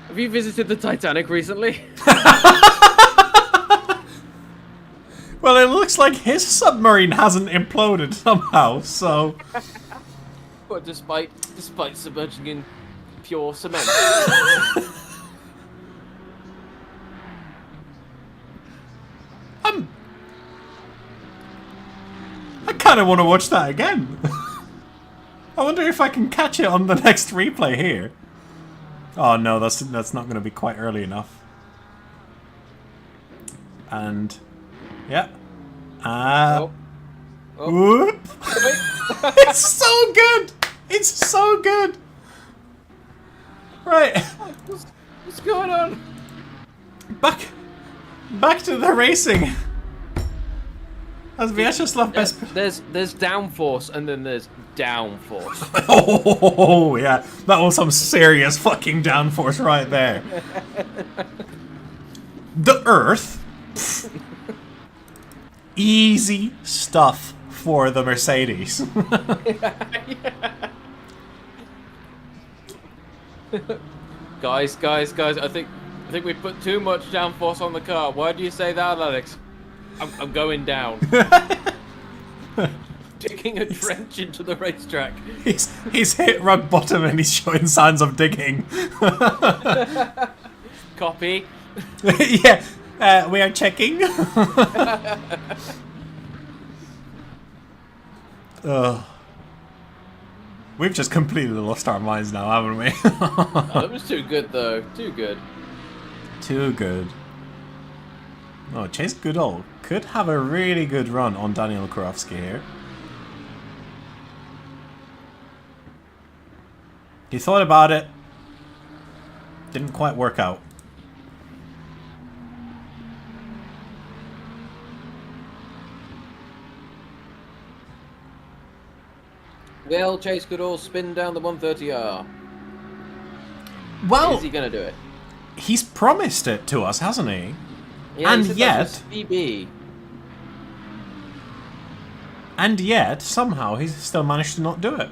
Speaker 3: have you visited the Titanic recently?
Speaker 2: Well, it looks like his submarine hasn't imploded somehow, so...
Speaker 3: But despite submerging in pure cement.
Speaker 2: I kind of want to watch that again. I wonder if I can catch it on the next replay here. Oh no, that's not going to be quite early enough. And yeah. Whoop. It's so good. It's so good. Right.
Speaker 3: What's going on?
Speaker 2: Back to the racing. As Vyacheslav
Speaker 3: There's downforce and then there's downforce.
Speaker 2: Oh yeah, that was some serious fucking downforce right there. The Earth. Pff, easy stuff for the Mercedes.
Speaker 3: Guys, I think we put too much downforce on the car. Why do you say that, Alex? I'm going down. Digging a trench into the racetrack.
Speaker 2: He's hit rock bottom and he's showing signs of digging.
Speaker 3: Copy.
Speaker 2: Yeah, we are checking. We've just completely lost our minds now, haven't we?
Speaker 3: Oh, that was too good, though. Too good.
Speaker 2: Too good. Oh, Chase Goodall could have a really good run on Daniel Kurowski here. He thought about it. Didn't quite work out.
Speaker 3: Will Chase Goodall spin down the 130R?
Speaker 2: Well,
Speaker 3: Is he going to do it?
Speaker 2: he's promised it to us, hasn't he?
Speaker 3: Yeah,
Speaker 2: and
Speaker 3: he said
Speaker 2: yet...
Speaker 3: that's his PB.
Speaker 2: And yet, somehow, he's still managed to not do it.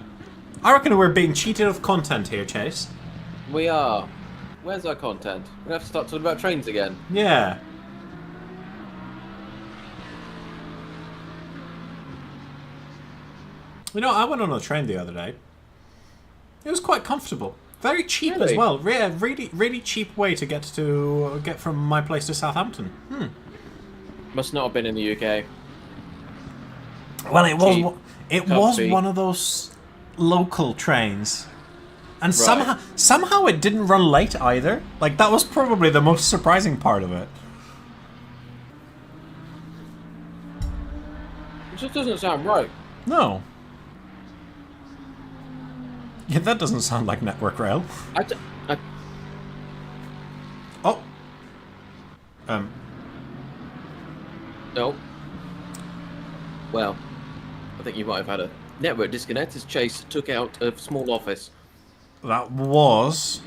Speaker 2: I reckon we're being cheated of content here, Chase.
Speaker 3: We are. Where's our content? We're going to have to start talking about trains again.
Speaker 2: Yeah. You know, I went on a train the other day. It was quite comfortable. Very cheap
Speaker 3: Really?
Speaker 2: as well. Really cheap way to get from my place to Southampton.
Speaker 3: Must not have been in the UK.
Speaker 2: Well,
Speaker 3: Cheap,
Speaker 2: it was
Speaker 3: comfy.
Speaker 2: one of those local trains. And
Speaker 3: Right.
Speaker 2: somehow it didn't run late either. Like, that was probably the most surprising part of it.
Speaker 3: It just doesn't sound right.
Speaker 2: No. Yeah, that doesn't sound like Network Rail.
Speaker 3: I,
Speaker 2: Oh.
Speaker 3: no. Well, I think you might have had a network disconnect as Chase took out a small office.
Speaker 2: That was...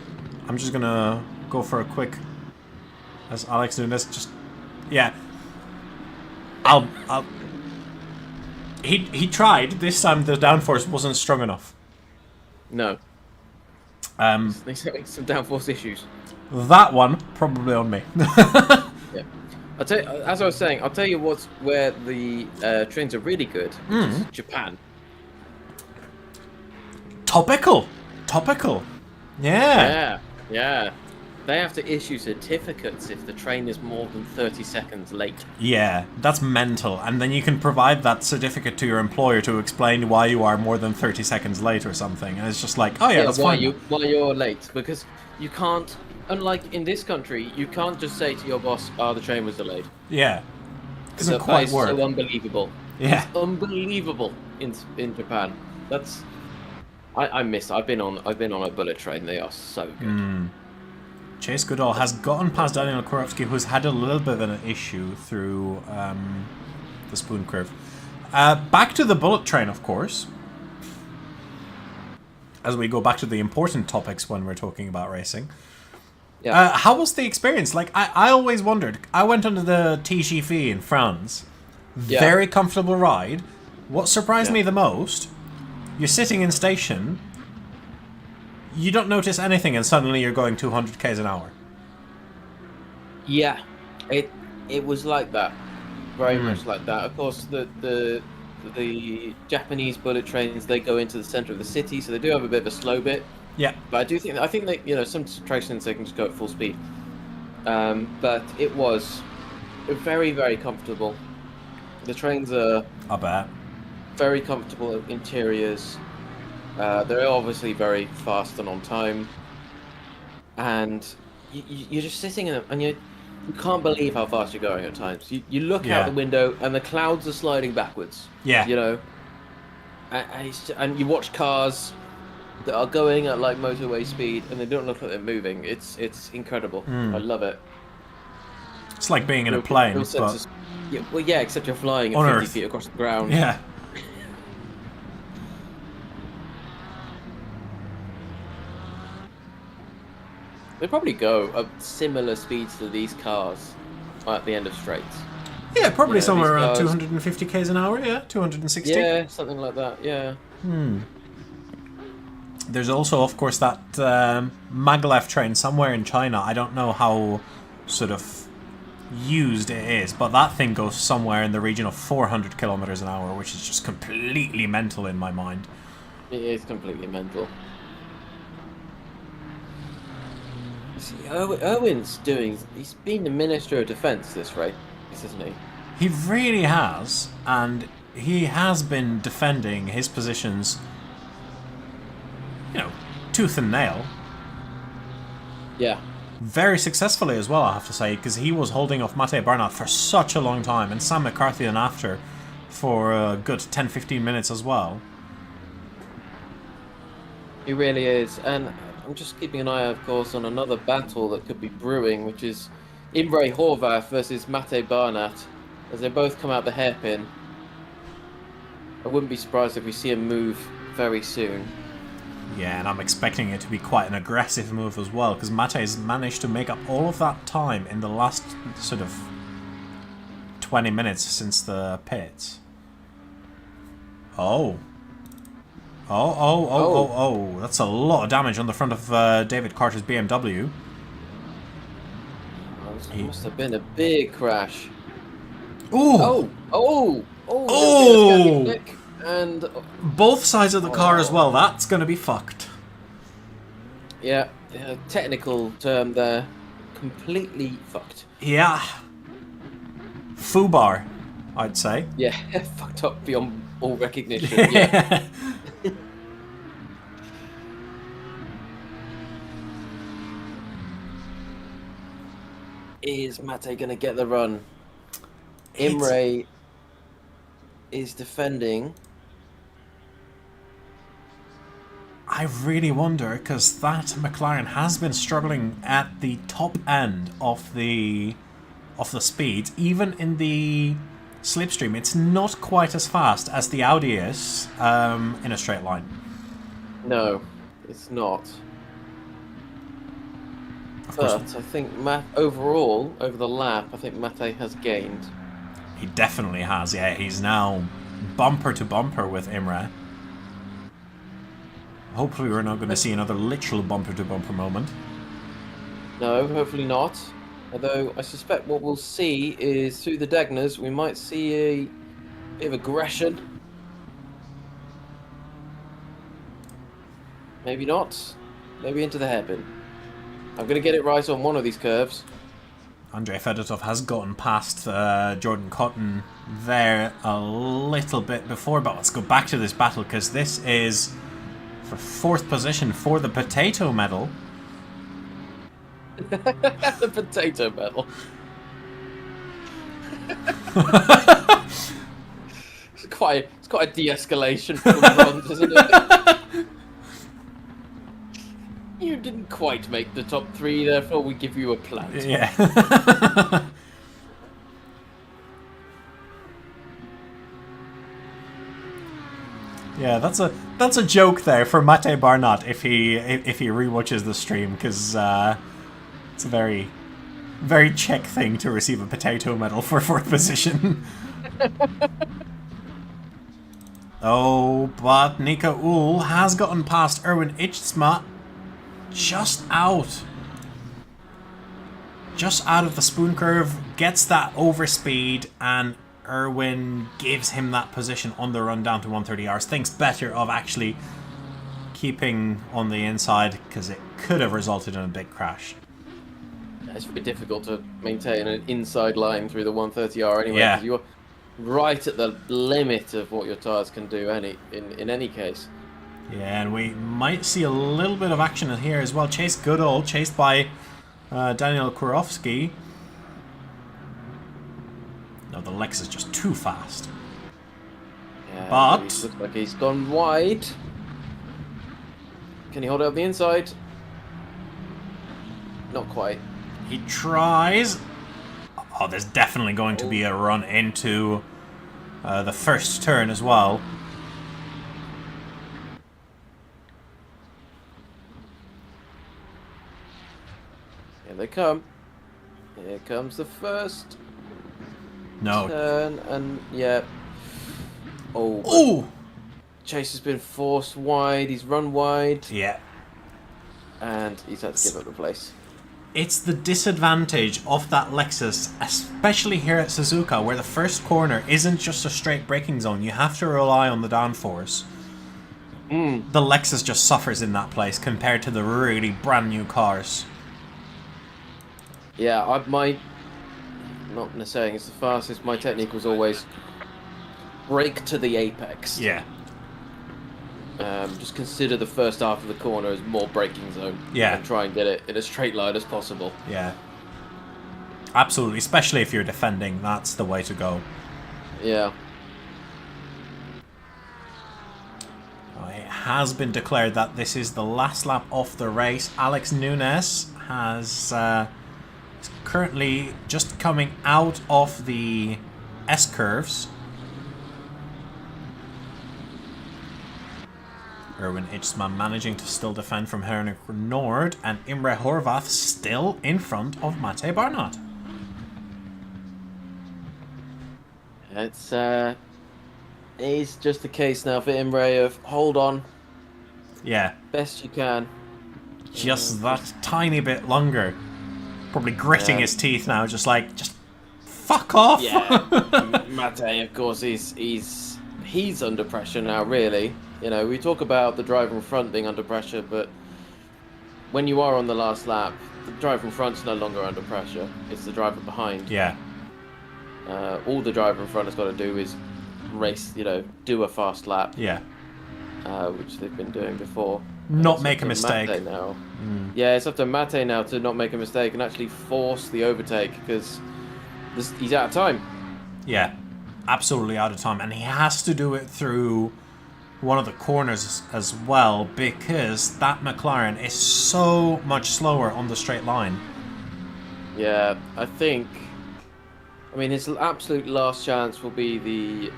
Speaker 2: I'm just gonna go for a quick... As Alex doing this, just... Yeah. I'll... He tried. This time the downforce wasn't strong enough.
Speaker 3: No. He's having some downforce issues.
Speaker 2: That one, probably on me.
Speaker 3: Yeah. I'll tell you, as I was saying, I'll tell you where the trains are really good, which is Japan.
Speaker 2: Topical. Yeah.
Speaker 3: Yeah. They have to issue certificates if the train is more than 30 seconds late.
Speaker 2: Yeah, that's mental. And then you can provide that certificate to your employer to explain why you are more than 30 seconds late or something. And it's just like, oh yeah, that's
Speaker 3: why
Speaker 2: fine.
Speaker 3: why you're late, because you can't. Unlike in this country, you can't just say to your boss, "Oh, the train was delayed."
Speaker 2: Yeah. Doesn't
Speaker 3: That
Speaker 2: quite
Speaker 3: is
Speaker 2: work.
Speaker 3: so unbelievable.
Speaker 2: Yeah.
Speaker 3: It's unbelievable in Japan. That's. I miss. I've been on a bullet train. They are so good.
Speaker 2: Chase Goodall has gotten past Daniel Korowski, who's had a little bit of an issue through the spoon curve. Back to the bullet train, of course. As we go back to the important topics when we're talking about racing.
Speaker 3: Yeah.
Speaker 2: How was the experience? Like, I always wondered. I went under the TGV in France.
Speaker 3: Yeah.
Speaker 2: Very comfortable ride. What surprised
Speaker 3: Yeah.
Speaker 2: me the most, you're sitting in station, you don't notice anything, and suddenly you're going 200 k's an hour.
Speaker 3: Yeah, it was like that, very much like that. Of course, the Japanese bullet trains, they go into the center of the city, so they do have a bit of a slow bit.
Speaker 2: Yeah.
Speaker 3: But I think that some trains they can just go at full speed. But it was very, very comfortable. The trains are
Speaker 2: I bet.
Speaker 3: very comfortable interiors. They're obviously very fast and on time, and you're just sitting in them, and you can't believe how fast you're going at times. You look out the window, and the clouds are sliding backwards.
Speaker 2: Yeah.
Speaker 3: You know, and you watch cars that are going at like motorway speed, and they don't look like they're moving. It's incredible. I love it.
Speaker 2: It's like being in a plane,
Speaker 3: Real sense
Speaker 2: but...
Speaker 3: of- yeah, except you're flying at
Speaker 2: On
Speaker 3: 50
Speaker 2: Earth.
Speaker 3: feet across the ground.
Speaker 2: Yeah.
Speaker 3: They probably go at similar speeds to these cars at the end of straights.
Speaker 2: Yeah, probably
Speaker 3: Yeah,
Speaker 2: somewhere
Speaker 3: these
Speaker 2: around
Speaker 3: cars-
Speaker 2: 250 k's an hour, yeah, 260.
Speaker 3: Yeah, something like that. Yeah.
Speaker 2: There's also, of course, that maglev train somewhere in China. I don't know how sort of used it is, but that thing goes somewhere in the region of 400 kilometers an hour, which is just completely mental in my mind.
Speaker 3: It is completely mental. See, Owen's he's been the Minister of Defence this race, isn't he?
Speaker 2: He really has, and he has been defending his positions, tooth and nail.
Speaker 3: Yeah.
Speaker 2: Very successfully as well, I have to say, because he was holding off Mate Barnat for such a long time, and Sam McCarthy and after for a good 10-15 minutes as well.
Speaker 3: He really is, and I'm just keeping an eye, of course, on another battle that could be brewing, which is Imre Horvath versus Mate Barnat, as they both come out the hairpin. I wouldn't be surprised if we see a move very soon.
Speaker 2: Yeah, and I'm expecting it to be quite an aggressive move as well, because Mate's managed to make up all of that time in the last sort of 20 minutes since the pits. Oh, that's a lot of damage on the front of David Carter's BMW.
Speaker 3: This must have been a big crash.
Speaker 2: Ooh!
Speaker 3: Oh!
Speaker 2: Oh!
Speaker 3: And
Speaker 2: both sides of the car as well. That's going to be fucked.
Speaker 3: yeah, technical term there. Completely fucked.
Speaker 2: Yeah. Foobar, I'd say.
Speaker 3: Yeah, fucked up beyond all recognition. Yeah. Is Mate going to get the run? Imre is defending.
Speaker 2: I really wonder, because that McLaren has been struggling at the top end of the speeds, even in the slipstream. It's not quite as fast as the Audi is in a straight line.
Speaker 3: No, it's not.
Speaker 2: Of
Speaker 3: But
Speaker 2: course,
Speaker 3: I think overall, over the lap, I think Mate has gained.
Speaker 2: he definitely has. Yeah, he's now bumper to bumper with Imre. Hopefully we're not going to see another literal bumper to bumper moment.
Speaker 3: No, hopefully not. Although I suspect what we'll see is through the Degners, we might see a bit of aggression. Maybe not. Maybe into the hairpin. I'm going to get it right on one of these curves.
Speaker 2: Andrei Fedotov has gotten past Jordan Cotton there a little bit before, but let's go back to this battle, because this is for 4th position for the potato medal.
Speaker 3: The potato medal. It's quite a de-escalation from bronze, isn't it? You didn't quite make the top 3, therefore we give you a plant.
Speaker 2: Yeah. Yeah, that's a joke there for Mate Barnat if he rewatches the stream, because it's a very Czech thing to receive a potato medal for 4th position. Oh, but Nico Uhl has gotten past Erwin Itzma just out of the spoon curve, gets that overspeed, and Erwin gives him that position on the run down to 130 hours. Thinks better of actually keeping on the inside, because it could have resulted in a big crash.
Speaker 3: It's very difficult to maintain an inside line through the 130R anyway,
Speaker 2: Yeah.
Speaker 3: because you're right at the limit of what your tyres can do in any case.
Speaker 2: Yeah, and we might see a little bit of action in here as well. Chase Goodall, chased by Daniel Kurowski. No, the Lex is just too fast.
Speaker 3: Yeah,
Speaker 2: But
Speaker 3: he looks like he's gone wide. Can he hold it up the inside? Not quite.
Speaker 2: he tries. Oh, there's definitely going to be a run into the first turn as well.
Speaker 3: Here they come. Here comes the first
Speaker 2: No.
Speaker 3: turn, and yeah. Oh.
Speaker 2: Ooh!
Speaker 3: Chase has been forced wide. He's run wide,
Speaker 2: Yeah.
Speaker 3: and he's had to give up the place.
Speaker 2: It's the disadvantage of that Lexus, especially here at Suzuka, where the first corner isn't just a straight braking zone. You have to rely on the downforce. The Lexus just suffers in that place compared to the really brand new cars.
Speaker 3: Yeah, not necessarily it's the fastest. My technique was always brake to the apex.
Speaker 2: Yeah.
Speaker 3: Just consider the first half of the corner as more braking zone.
Speaker 2: Yeah.
Speaker 3: And try and get it in a straight line as possible.
Speaker 2: Yeah. Absolutely, especially if you're defending, that's the way to go.
Speaker 3: Yeah.
Speaker 2: It has been declared that this is the last lap of the race. Alex Nunes has is currently just coming out of the S-curves. Erwin Itzman managing to still defend from Henrik Nord, and Imre Horvath still in front of Mate Barnat.
Speaker 3: It's just a case now for Imre of hold on,
Speaker 2: Yeah,
Speaker 3: best you can.
Speaker 2: just that tiny bit longer. Probably gritting
Speaker 3: Yeah.
Speaker 2: his teeth now, just fuck off.
Speaker 3: Yeah. Mate, of course, he's he's under pressure now, really. You know, we talk about the driver in front being under pressure, but when you are on the last lap, the driver in front's no longer under pressure. It's the driver behind.
Speaker 2: Yeah.
Speaker 3: All the driver in front has got to do is race, do a fast lap.
Speaker 2: Yeah.
Speaker 3: Which they've been doing before.
Speaker 2: Not make a mistake.
Speaker 3: Mate now. Yeah, it's up to Mate now to not make a mistake and actually force the overtake because he's out of time.
Speaker 2: Yeah, absolutely out of time. And he has to do it through one of the corners as well because that McLaren is so much slower on the straight line.
Speaker 3: Yeah, I mean, his absolute last chance will be the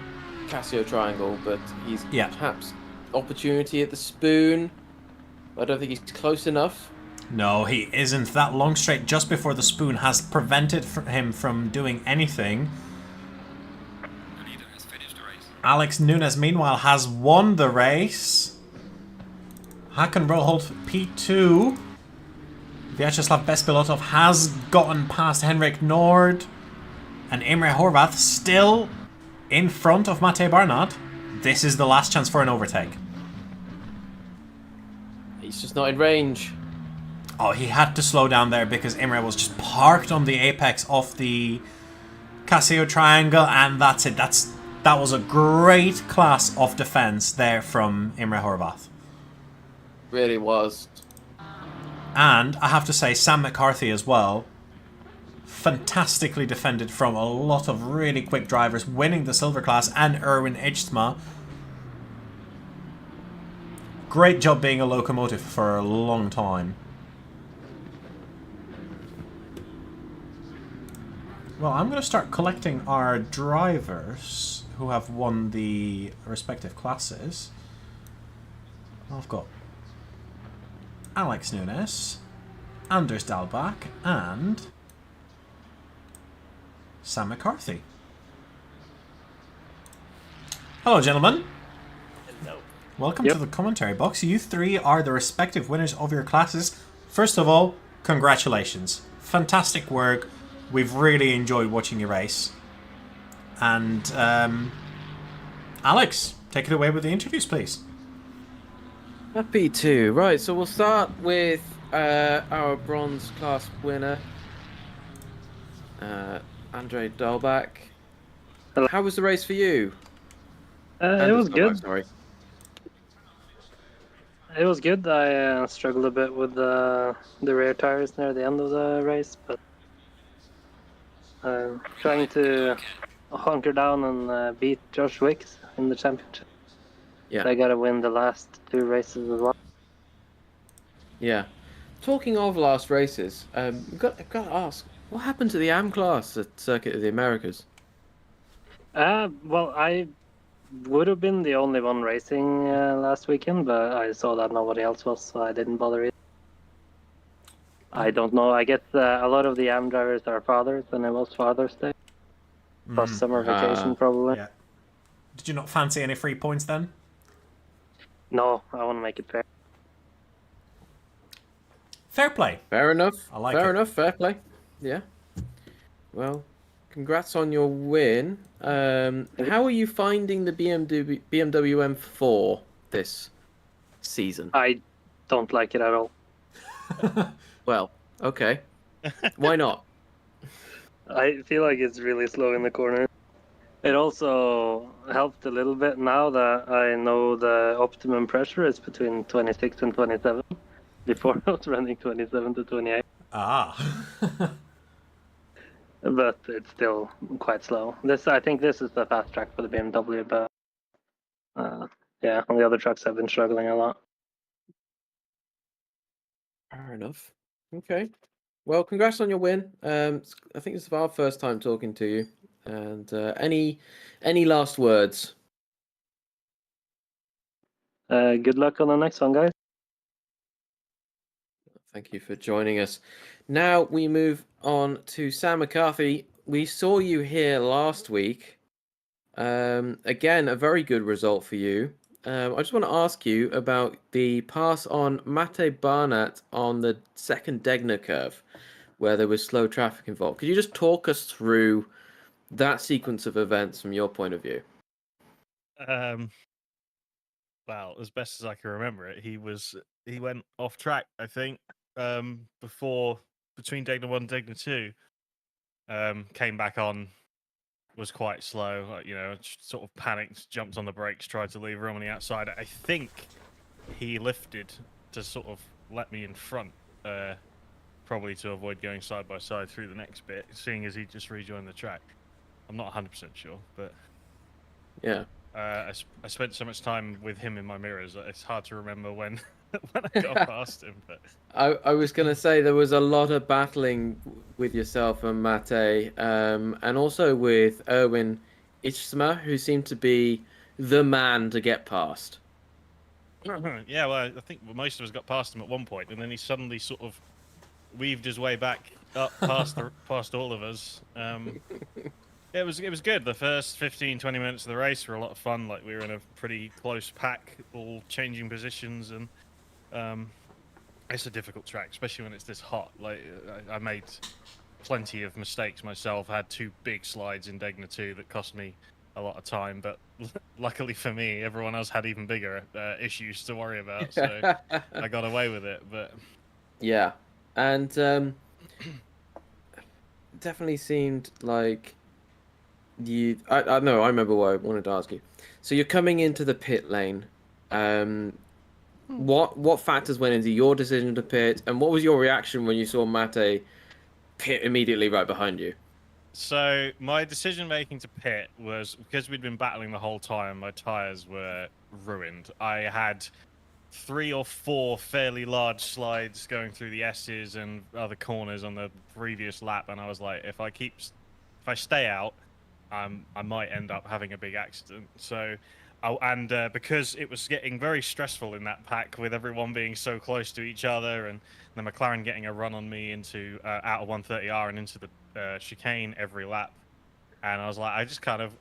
Speaker 3: Casio triangle, but he's perhaps opportunity at the spoon. I don't think he's close enough.
Speaker 2: No, he isn't. That long straight just before the spoon has prevented him from doing anything. Alex Nunes, meanwhile, has won the race. Hakan Roholt, P2. Vyacheslav Bespilotov has gotten past Henrik Nord. And Imre Horvath still in front of Mate Barnard. This is the last chance for an overtake.
Speaker 3: He's just not in range.
Speaker 2: Oh, he had to slow down there because Imre was just parked on the apex of the Casio triangle, and that's it. That was a great class of defense there from Imre Horvath.
Speaker 3: Really was.
Speaker 2: And I have to say, Sam McCarthy as well. Fantastically defended from a lot of really quick drivers, winning the silver class, and Erwin Ijtma. Great job being a locomotive for a long time. Well, I'm going to start collecting our drivers who have won the respective classes. I've got Alex Nunes, Anders Dahlbach, and Sam McCarthy. Hello, gentlemen.
Speaker 4: Hello.
Speaker 2: Welcome to the commentary box. You three are the respective winners of your classes. First of all, congratulations. Fantastic work. We've really enjoyed watching you race. And, Alex, take it away with the interviews, please.
Speaker 3: Happy to. Right, so we'll start with our bronze class winner, Andre Dahlbach.
Speaker 4: Hello.
Speaker 3: How was the race for you?
Speaker 4: It was good.
Speaker 3: Sorry.
Speaker 4: It was good. I struggled a bit with the rear tires near the end of the race, but trying to hunker down and beat Josh Wicks in the championship.
Speaker 3: Yeah.
Speaker 4: I gotta win the last 2 races as well.
Speaker 3: Yeah. Talking of last races, I've got to ask, what happened to the AM class at Circuit of the Americas?
Speaker 4: Well, I would have been the only one racing last weekend, but I saw that nobody else was, so I didn't bother it. I don't know. I guess a lot of the AM drivers are fathers, and it was Father's Day. Plus summer vacation, probably.
Speaker 2: Yeah. Did you not fancy any free points then?
Speaker 4: No, I want to make it fair.
Speaker 2: Fair play.
Speaker 3: Fair enough.
Speaker 2: I like
Speaker 3: Fair
Speaker 2: it.
Speaker 3: enough. Fair play. Yeah. Well, congrats on your win. How are you finding the BMW M4 this season?
Speaker 4: I don't like it at all.
Speaker 3: Well, okay. Why not?
Speaker 4: I feel like it's really slow in the corner. It also helped a little bit now that I know the optimum pressure is between 26 and 27. Before I was running 27 to 28.
Speaker 2: Ah.
Speaker 4: But it's still quite slow. I think this is the fast track for the BMW, but yeah, on the other trucks I've been struggling a lot.
Speaker 3: Fair enough. Okay. Well, congrats on your win. I think it's our first time talking to you. And any last words?
Speaker 4: Good luck on the next one, guys.
Speaker 3: Thank you for joining us. Now we move on to Sam McCarthy. We saw you here last week. Again, a very good result for you. I just want to ask you about the pass on Mate Barnett on the second Degner curve, where there was slow traffic involved. Could you just talk us through that sequence of events from your point of view?
Speaker 5: Well, as best as I can remember it, he went off track, I think, between Degna 1 and Degna 2. Came back on, was quite slow, sort of panicked, jumped on the brakes, tried to leave room on the outside. I think he lifted to sort of let me in front, probably to avoid going side by side through the next bit, seeing as he just rejoined the track. I'm not 100% sure, but
Speaker 3: Yeah.
Speaker 5: I spent so much time with him in my mirrors that it's hard to remember when when I got past him. But
Speaker 3: I was going to say there was a lot of battling with yourself and Mate, and also with Erwin Ichsma, who seemed to be the man to get past.
Speaker 5: yeah, well, I think most of us got past him at one point, and then he suddenly sort of weaved his way back up past all of us. It was good. The first 15-20 minutes of the race were a lot of fun. Like, we were in a pretty close pack, all changing positions, and it's a difficult track, especially when it's this hot. Like, I made plenty of mistakes myself. I had 2 big slides in Degna 2 that cost me a lot of time, but luckily for me, everyone else had even bigger issues to worry about, so I got away with it. But
Speaker 3: yeah, and definitely seemed like you. I know. I remember what I wanted to ask you. So you're coming into the pit lane. What factors went into your decision to pit, and what was your reaction when you saw Mate pit immediately right behind you?
Speaker 5: so my decision making to pit was because we'd been battling the whole time. My tires were ruined. I had 3 or 4 fairly large slides going through the S's and other corners on the previous lap, and I was like, if I stay out, I might end up having a big accident. So, because it was getting very stressful in that pack with everyone being so close to each other, and the McLaren getting a run on me into out of 130R and into the chicane every lap. And I was like,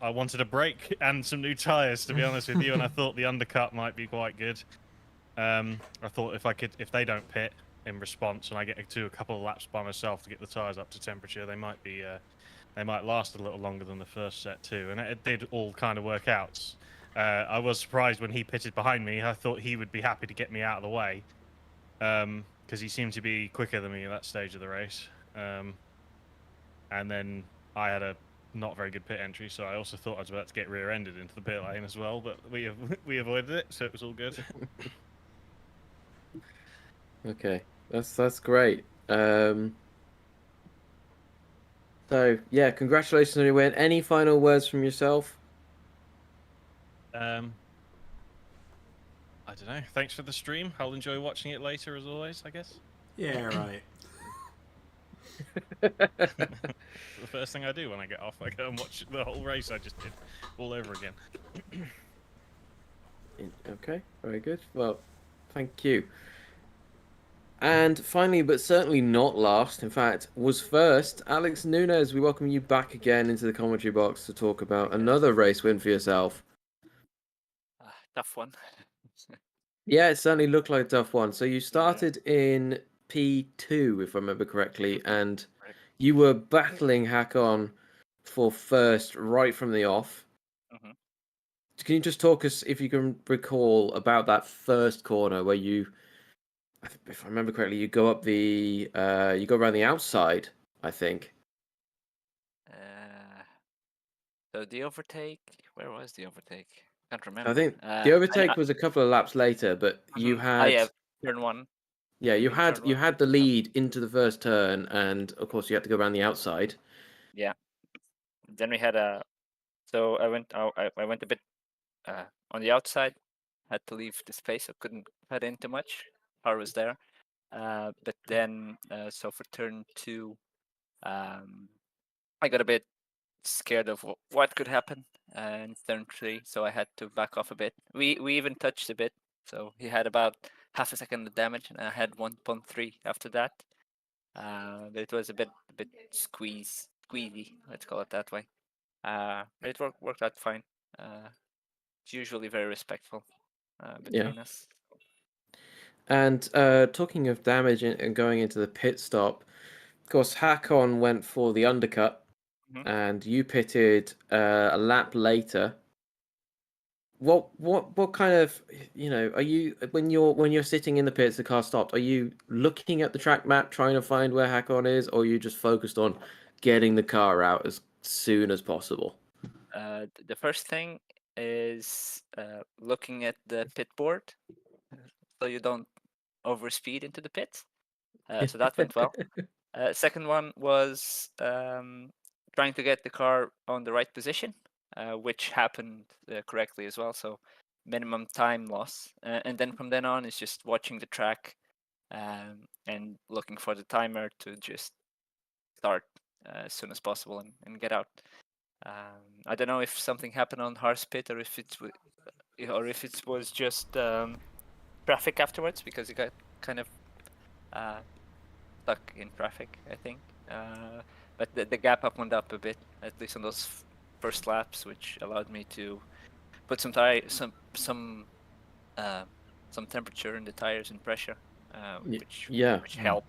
Speaker 5: I wanted a break and some new tires, to be honest with you, and I thought the undercut might be quite good. I thought if they don't pit in response, and I get to do a couple of laps by myself to get the tires up to temperature, they might last a little longer than the first set too. And it did all kind of work out. I was surprised when he pitted behind me. I thought he would be happy to get me out of the way, because he seemed to be quicker than me at that stage of the race. And then I had a not very good pit entry, so I also thought I was about to get rear-ended into the pit lane as well, but we avoided it, so it was all good.
Speaker 3: Okay, that's great. So yeah, congratulations on your win. Any final words from yourself?
Speaker 5: I don't know. Thanks for the stream. I'll enjoy watching it later, as always, I guess.
Speaker 2: Yeah, right.
Speaker 5: The first thing I do when I get off, I go and watch the whole race I just did all over again.
Speaker 3: Okay, very good. Well, thank you. And finally, but certainly not last, in fact, was first, Alex Nunes. We welcome you back again into the commentary box to talk about another race win for yourself.
Speaker 1: Tough one.
Speaker 3: Yeah, it certainly looked like a tough one. So you started in P2, if I remember correctly, and you were battling Hakon for first right from the off.
Speaker 1: Mhm.
Speaker 3: Can you just talk us, if you can recall, about that first corner where you, if I remember correctly, you go up you go around the outside, I think.
Speaker 1: So the overtake, where was the overtake? Can't remember.
Speaker 3: I think the overtake was a couple of laps later, but you had
Speaker 1: yeah, turn 1.
Speaker 3: yeah, you
Speaker 1: Big
Speaker 3: had
Speaker 1: turn
Speaker 3: you
Speaker 1: one.
Speaker 3: had the lead into the first turn, and of course you had to go around the outside.
Speaker 1: Yeah. Then we had so I went a bit on the outside. Had to leave the space. I couldn't cut in too much. Car was there. But then so for turn 2, I got a bit scared of what could happen in turn 3, so I had to back off a bit. We even touched a bit, so he had about half a second of damage, and I had 1.3 after that. But it was a bit squeezy, let's call it that way. But it worked out fine. It's usually very respectful between us.
Speaker 3: And talking of damage and going into the pit stop, of course, Hakon went for the undercut, and you pitted a lap later. what kind of, are you, when you're sitting in the pits, the car stopped, are you looking at the track map trying to find where Hakon is, or are you just focused on getting the car out as soon as possible?
Speaker 1: The first thing is looking at the pit board, so you don't overspeed into the pits. So that went well. Second one was trying to get the car on the right position, which happened correctly as well. So minimum time loss, and then from then on is just watching the track and looking for the timer to just start as soon as possible and get out. I don't know if something happened on Har's pit or if it was just traffic afterwards, because it got kind of stuck in traffic, I think. But the gap opened up a bit, at least on those first laps, which allowed me to put some temperature in the tires and pressure, which helped.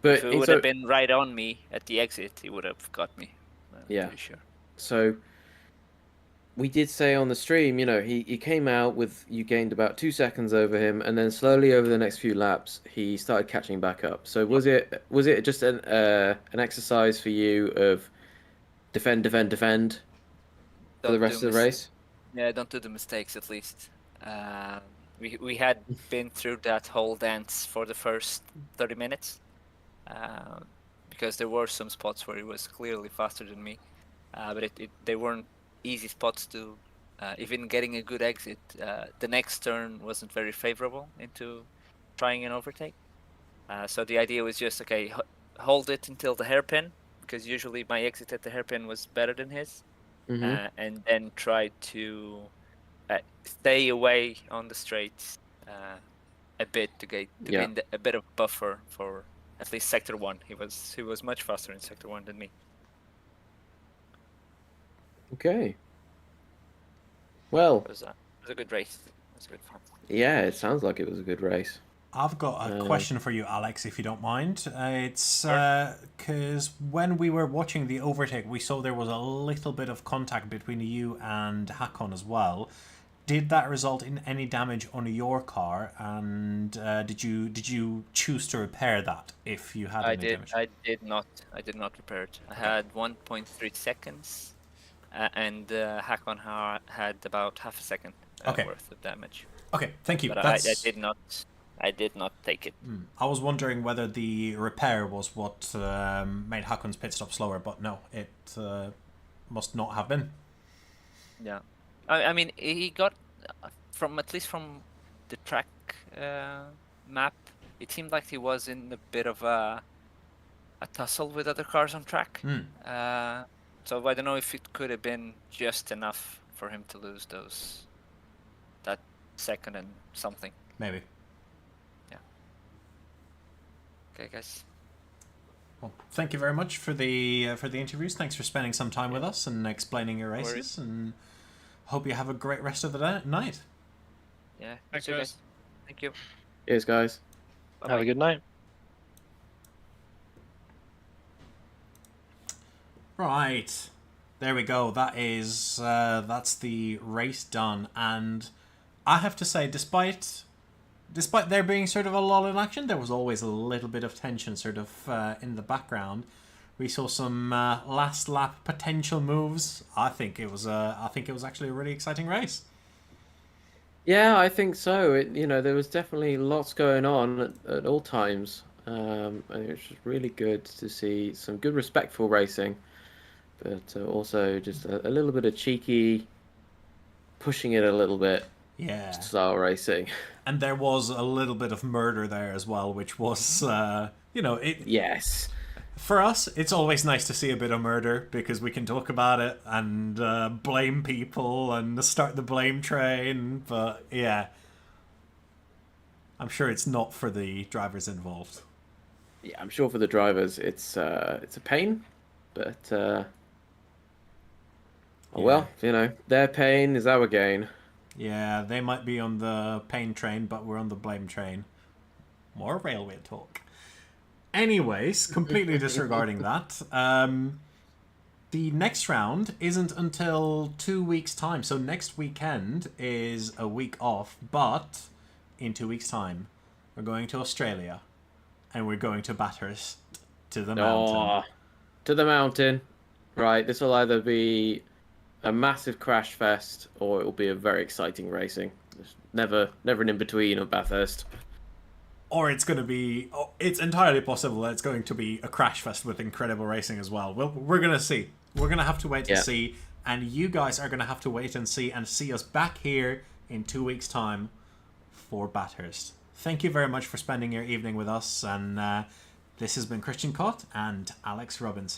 Speaker 3: But
Speaker 1: If it would have been right on me at the exit, it would have got me.
Speaker 3: Yeah.
Speaker 1: For sure.
Speaker 3: So we did say on the stream, he came out with, you gained about 2 seconds over him, and then slowly over the next few laps, he started catching back up. So was it just an exercise for you of defend for the rest of the race?
Speaker 1: Yeah, don't do the mistakes, at least. We had been through that whole dance for the first 30 minutes, because there were some spots where he was clearly faster than me, but they weren't easy spots to even getting a good exit. The next turn wasn't very favorable into trying an overtake, so the idea was just, okay, hold it until the hairpin, because usually my exit at the hairpin was better than his, and then try to stay away on the straights a bit to gain a bit of buffer for at least sector 1. He was much faster in sector 1 than me.
Speaker 3: Okay. Well,
Speaker 1: It was a good race. It was good fun.
Speaker 3: Yeah, it sounds like it was a good race.
Speaker 2: I've got a question for you, Alex, if you don't mind. It's because when we were watching the overtake, we saw there was a little bit of contact between you and Hakon as well. Did that result in any damage on your car? And did you choose to repair that if you had any damage?
Speaker 1: I did not repair it. I had 1.3 seconds, and Hakon had about half a second worth of damage.
Speaker 2: Okay, thank you.
Speaker 1: But I did not take it.
Speaker 2: I was wondering whether the repair was what made Hakon's pit stop slower, but no, it must not have been.
Speaker 1: Yeah, I mean, he got at least from the track map, it seemed like he was in a bit of a tussle with other cars on track. So I don't know if it could have been just enough for him to lose that second and something.
Speaker 2: Maybe.
Speaker 1: Yeah. Okay, guys.
Speaker 2: Well, thank you very much for the interviews. Thanks for spending some time with us and explaining your races. And hope you have a great rest of the night.
Speaker 1: Yeah.
Speaker 5: Thanks,
Speaker 1: guys. Thank you.
Speaker 3: Cheers, guys.
Speaker 1: Bye-bye.
Speaker 4: Have a good night.
Speaker 2: Right, there we go. That's the race done, and I have to say, despite there being sort of a lull in action, there was always a little bit of tension sort of in the background. We saw some last lap potential moves. I think it was actually a really exciting race.
Speaker 3: Yeah, I think so. There was definitely lots going on at all times, and it was just really good to see some good, respectful racing. But also just a little bit of cheeky, pushing it a little bit, style racing.
Speaker 2: And there was a little bit of murder there as well, which was,
Speaker 3: Yes.
Speaker 2: For us, it's always nice to see a bit of murder because we can talk about it and blame people and start the blame train. But yeah, I'm sure it's not for the drivers involved.
Speaker 3: Yeah, I'm sure for the drivers it's a pain, but. Well, their pain is our gain.
Speaker 2: Yeah, they might be on the pain train, but we're on the blame train. More railway talk. Anyways, completely disregarding that. the next round isn't until 2 weeks' time. So next weekend is a week off, but in 2 weeks' time, we're going to Australia, and we're going to Bathurst, to the mountain.
Speaker 3: Oh, to the mountain. Right, this will either be a massive crash fest or it will be a very exciting racing. There's never an in-between of Bathurst.
Speaker 2: Or it's going to be... Oh, it's entirely possible that it's going to be a crash fest with incredible racing as well. We're going to see. We're going to have to wait to see. And you guys are going to have to wait and see us back here in 2 weeks' time for Bathurst. Thank you very much for spending your evening with us. And this has been Kristian Kott and Alex Robinson.